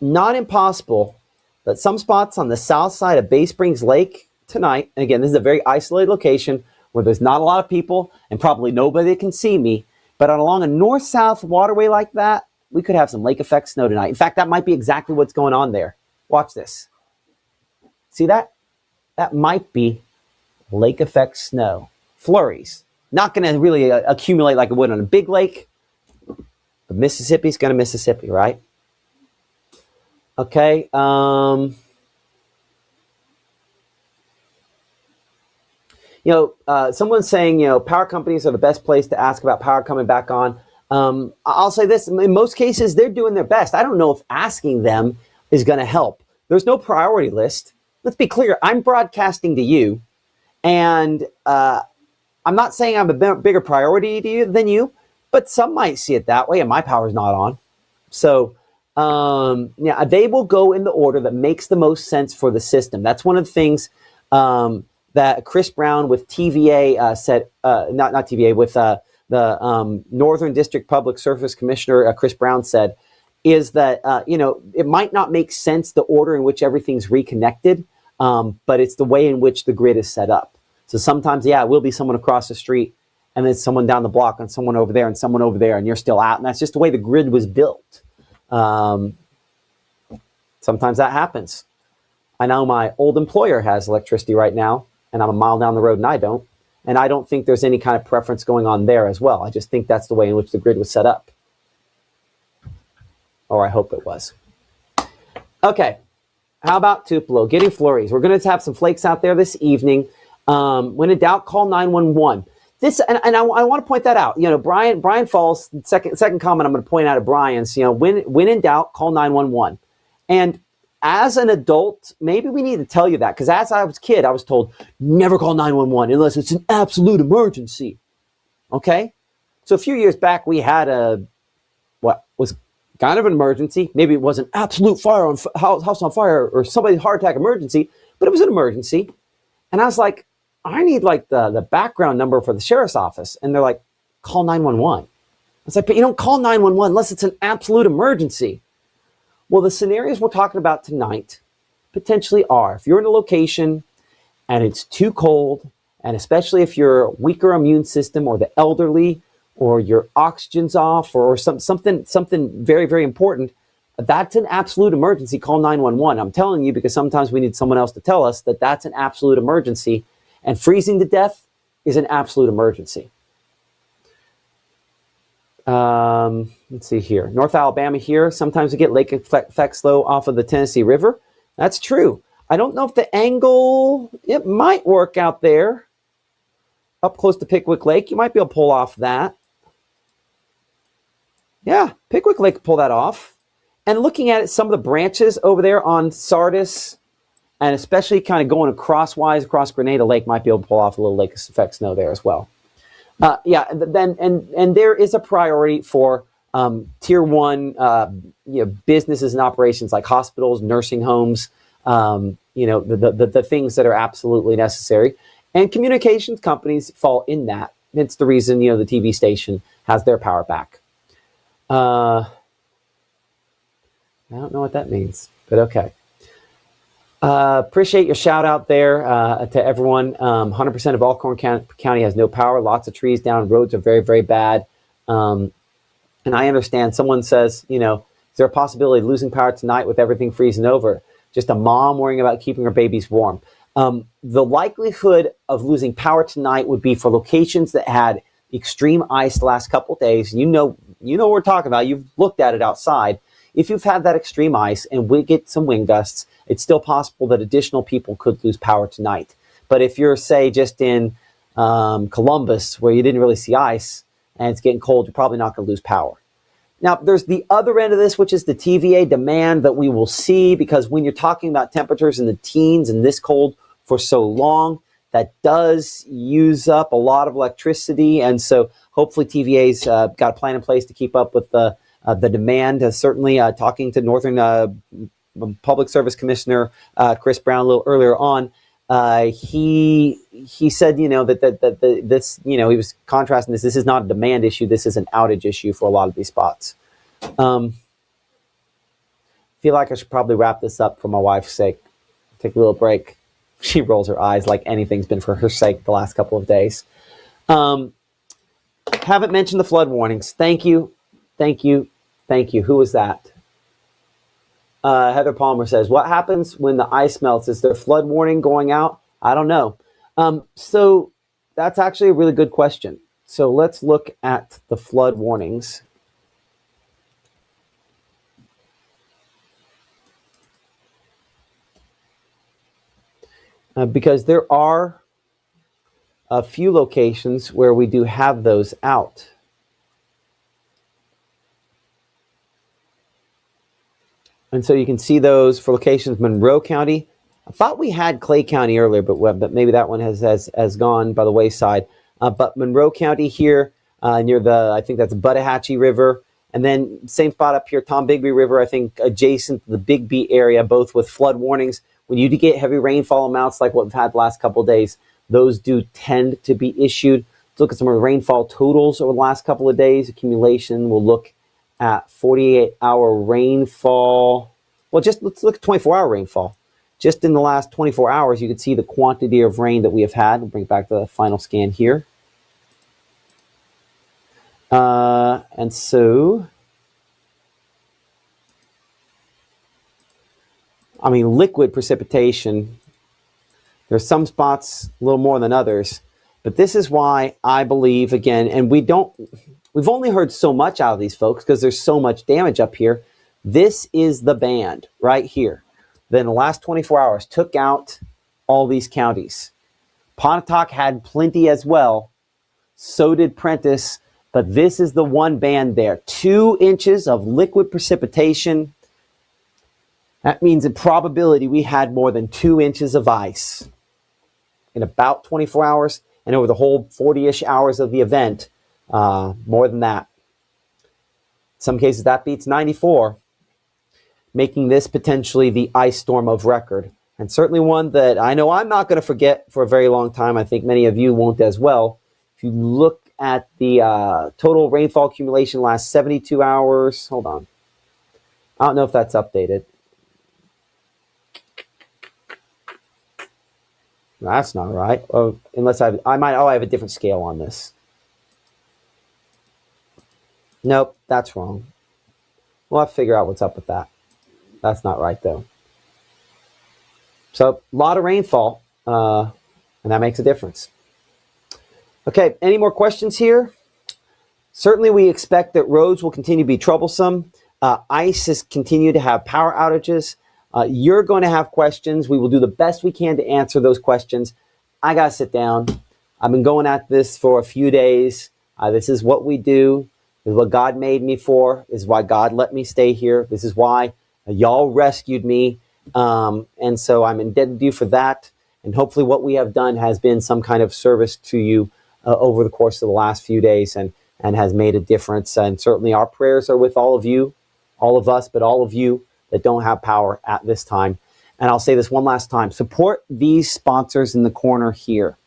not impossible, that some spots on the south side of Bay Springs Lake tonight, and again, this is a very isolated location where there's not a lot of people and probably nobody that can see me, but along a north-south waterway like that, we could have some lake effect snow tonight. In fact, that might be exactly what's going on there. Watch this. See that? That might be lake effect snow. Flurries. Not going to really accumulate like it would on a big lake, but Mississippi's going to Mississippi, right? Okay. Someone's saying, power companies are the best place to ask about power coming back on. I'll say this, in most cases, they're doing their best. I don't know if asking them is going to help. There's no priority list. Let's be clear. I'm broadcasting to you, and I'm not saying I'm a bigger priority to you than you, but some might see it that way, and my power's not on. So, they will go in the order that makes the most sense for the system. That's one of the things that Chris Brown with TVA said, not TVA, with the Northern District Public Service Commissioner Chris Brown said, is that, it might not make sense the order in which everything's reconnected, but it's the way in which the grid is set up. So sometimes, it will be someone across the street and then someone down the block and someone over there and someone over there and you're still out. And that's just the way the grid was built. Sometimes that happens. I know my old employer has electricity right now and I'm a mile down the road and I don't. And I don't think there's any kind of preference going on there as well. I just think that's the way in which the grid was set up. Or I hope it was. Okay. How about Tupelo? Getting flurries. We're going to have some flakes out there this evening. When in doubt, call 911. This, and I want to point that out. Brian Falls, second comment I'm going to point out at Brian's, when in doubt, call 911. And as an adult, maybe we need to tell you that, because as I was a kid, I was told, never call 911 unless it's an absolute emergency. Okay? So a few years back, we had what was kind of an emergency. Maybe it was an absolute fire on house on fire or somebody's heart attack emergency, but it was an emergency. And I was like, I need like the background number for the sheriff's office. And they're like, call 911. I was like, but you don't call 911 unless it's an absolute emergency. Well, the scenarios we're talking about tonight potentially are, if you're in a location and it's too cold, and especially if you're weaker immune system or the elderly or your oxygen's off or something very, very important, That's an absolute emergency. Call 911. I'm telling you because sometimes we need someone else to tell us that that's an absolute emergency. And freezing to death is an absolute emergency. Let's see here. North Alabama here. Sometimes we get lake effects though off of the Tennessee River. That's true. I don't know if the angle, it might work out there. Up close to Pickwick Lake, you might be able to pull off that. Yeah, Pickwick Lake pull that off. And looking at it, some of the branches over there on Sardis, and especially kind of going crosswise across Grenada Lake, might be able to pull off a little lake effect snow there as well. Yeah, then and there is a priority for tier one, businesses and operations like hospitals, nursing homes, the things that are absolutely necessary, and communications companies fall in that. It's the reason the TV station has their power back. I don't know what that means, but okay. Appreciate your shout out there to everyone. 100% of Alcorn County has no power. Lots of trees down. Roads are very, very bad. And I understand someone says, is there a possibility of losing power tonight with everything freezing over? Just a mom worrying about keeping her babies warm. The likelihood of losing power tonight would be for locations that had extreme ice the last couple of days. You know what we're talking about. You've looked at it outside. If you've had that extreme ice and we get some wind gusts, it's still possible that additional people could lose power tonight. But if you're, say, just in Columbus, where you didn't really see ice and it's getting cold, you're probably not going to lose power. Now, there's the other end of this, which is the TVA demand that we will see, because when you're talking about temperatures in the teens and this cold for so long, that does use up a lot of electricity. And so hopefully TVA's got a plan in place to keep up with the demand. Certainly talking to Northern Public Service Commissioner Chris Brown a little earlier on, he said, that this, he was contrasting this. This is not a demand issue. This is an outage issue for a lot of these spots. Feel like I should probably wrap this up for my wife's sake. Take a little break. She rolls her eyes like anything's been for her sake the last couple of days. Haven't mentioned the flood warnings. Thank you. Who was that? Heather Palmer says, what happens when the ice melts? Is there a flood warning going out? I don't know. So that's actually a really good question. So let's look at the flood warnings. Because there are a few locations where we do have those out. And so you can see those for locations. Monroe County. I thought we had Clay County earlier, but maybe that one has gone by the wayside. But Monroe County here near I think that's Buttahatchee River. And then same spot up here, Tom Bigby River, I think adjacent to the Bigby area, both with flood warnings. When you do get heavy rainfall amounts like what we've had the last couple of days, those do tend to be issued. Let's look at some of the rainfall totals over the last couple of days. Accumulation, we'll look at 48-hour rainfall. Well, let's look at 24-hour rainfall. Just in the last 24 hours, you can see the quantity of rain that we have had. We'll bring back the final scan here. And so, liquid precipitation, there's some spots a little more than others, but this is why I believe, again, and we've only heard so much out of these folks because there's so much damage up here. This is the band right here that in the last 24 hours took out all these counties. Pontotoc had plenty as well. So did Prentiss, but this is the one band there. 2 inches of liquid precipitation. That means in probability we had more than 2 inches of ice in about 24 hours, and over the whole 40-ish hours of the event, more than that. In some cases that beats 94, making this potentially the ice storm of record, and certainly one that I know I'm not going to forget for a very long time. I think many of you won't as well. If you look at the total rainfall accumulation last 72 hours, hold on. I don't know if that's updated. That's not right. Unless I have a different scale on this. Nope, that's wrong. We'll have to figure out what's up with that. That's not right, though. So a lot of rainfall, and that makes a difference. Okay, any more questions here? Certainly we expect that roads will continue to be troublesome. ICE has continued to have power outages. You're going to have questions. We will do the best we can to answer those questions. I got to sit down. I've been going at this for a few days. This is what we do. This is what God made me for. This is why God let me stay here. This is why y'all rescued me. And so I'm indebted to you for that. And hopefully what we have done has been some kind of service to you over the course of the last few days and has made a difference. And certainly our prayers are with all of you, all of us, but all of you that don't have power at this time. And I'll say this one last time. Support these sponsors in the corner here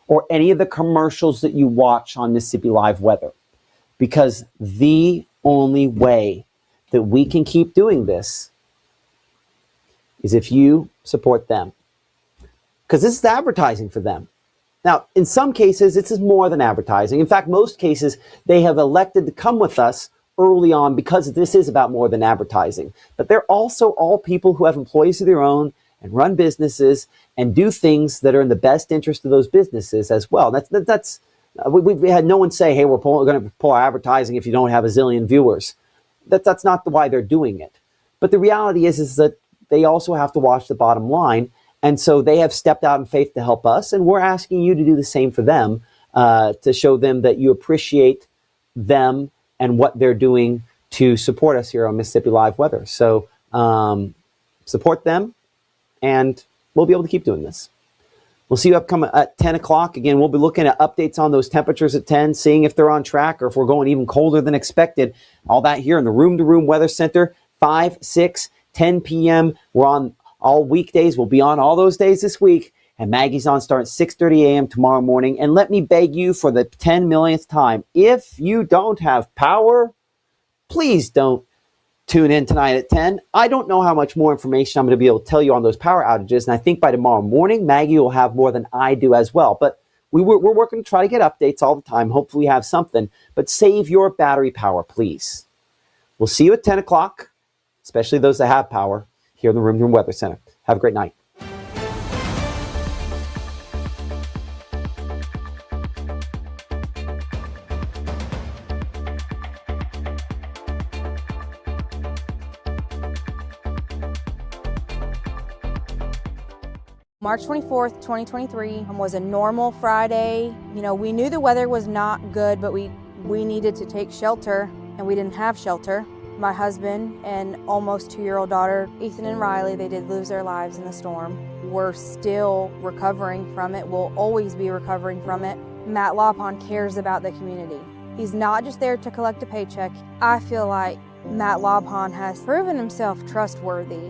or any of the commercials that you watch on Mississippi Live Weather, because the only way that we can keep doing this is if you support them, because this is advertising for them. Now, in some cases, this is more than advertising. In fact, most cases, they have elected to come with us early on because this is about more than advertising. But they're also all people who have employees of their own and run businesses and do things that are in the best interest of those businesses as well. We had no one say, hey, we're going to pull our advertising if you don't have a zillion viewers. That's not why they're doing it. But the reality is that they also have to watch the bottom line. And so they have stepped out in faith to help us. And we're asking you to do the same for them, to show them that you appreciate them and what they're doing to support us here on Mississippi Live Weather. So support them, and we'll be able to keep doing this. We'll see you upcoming at 10 o'clock. Again, we'll be looking at updates on those temperatures at 10, seeing if they're on track or if we're going even colder than expected. All that here in the Room to Room Weather Center, 5, 6, 10 p.m. We're on all weekdays. We'll be on all those days this week. And Maggie's on starting at 6:30 a.m. tomorrow morning. And let me beg you for the 10 millionth time, if you don't have power, please don't tune in tonight at 10. I don't know how much more information I'm going to be able to tell you on those power outages. And I think by tomorrow morning, Maggie will have more than I do as well. But we're working to try to get updates all the time. Hopefully we have something. But save your battery power, please. We'll see you at 10 o'clock, especially those that have power, here in the Room to Room Weather Center. Have a great night. March 24th, 2023 was a normal Friday. You know, we knew the weather was not good, but we needed to take shelter, and we didn't have shelter. My husband and almost 2-year-old daughter, Ethan and Riley, they did lose their lives in the storm. We're still recovering from it. We'll always be recovering from it. Matt Lawpon cares about the community. He's not just there to collect a paycheck. I feel like Matt Lawpon has proven himself trustworthy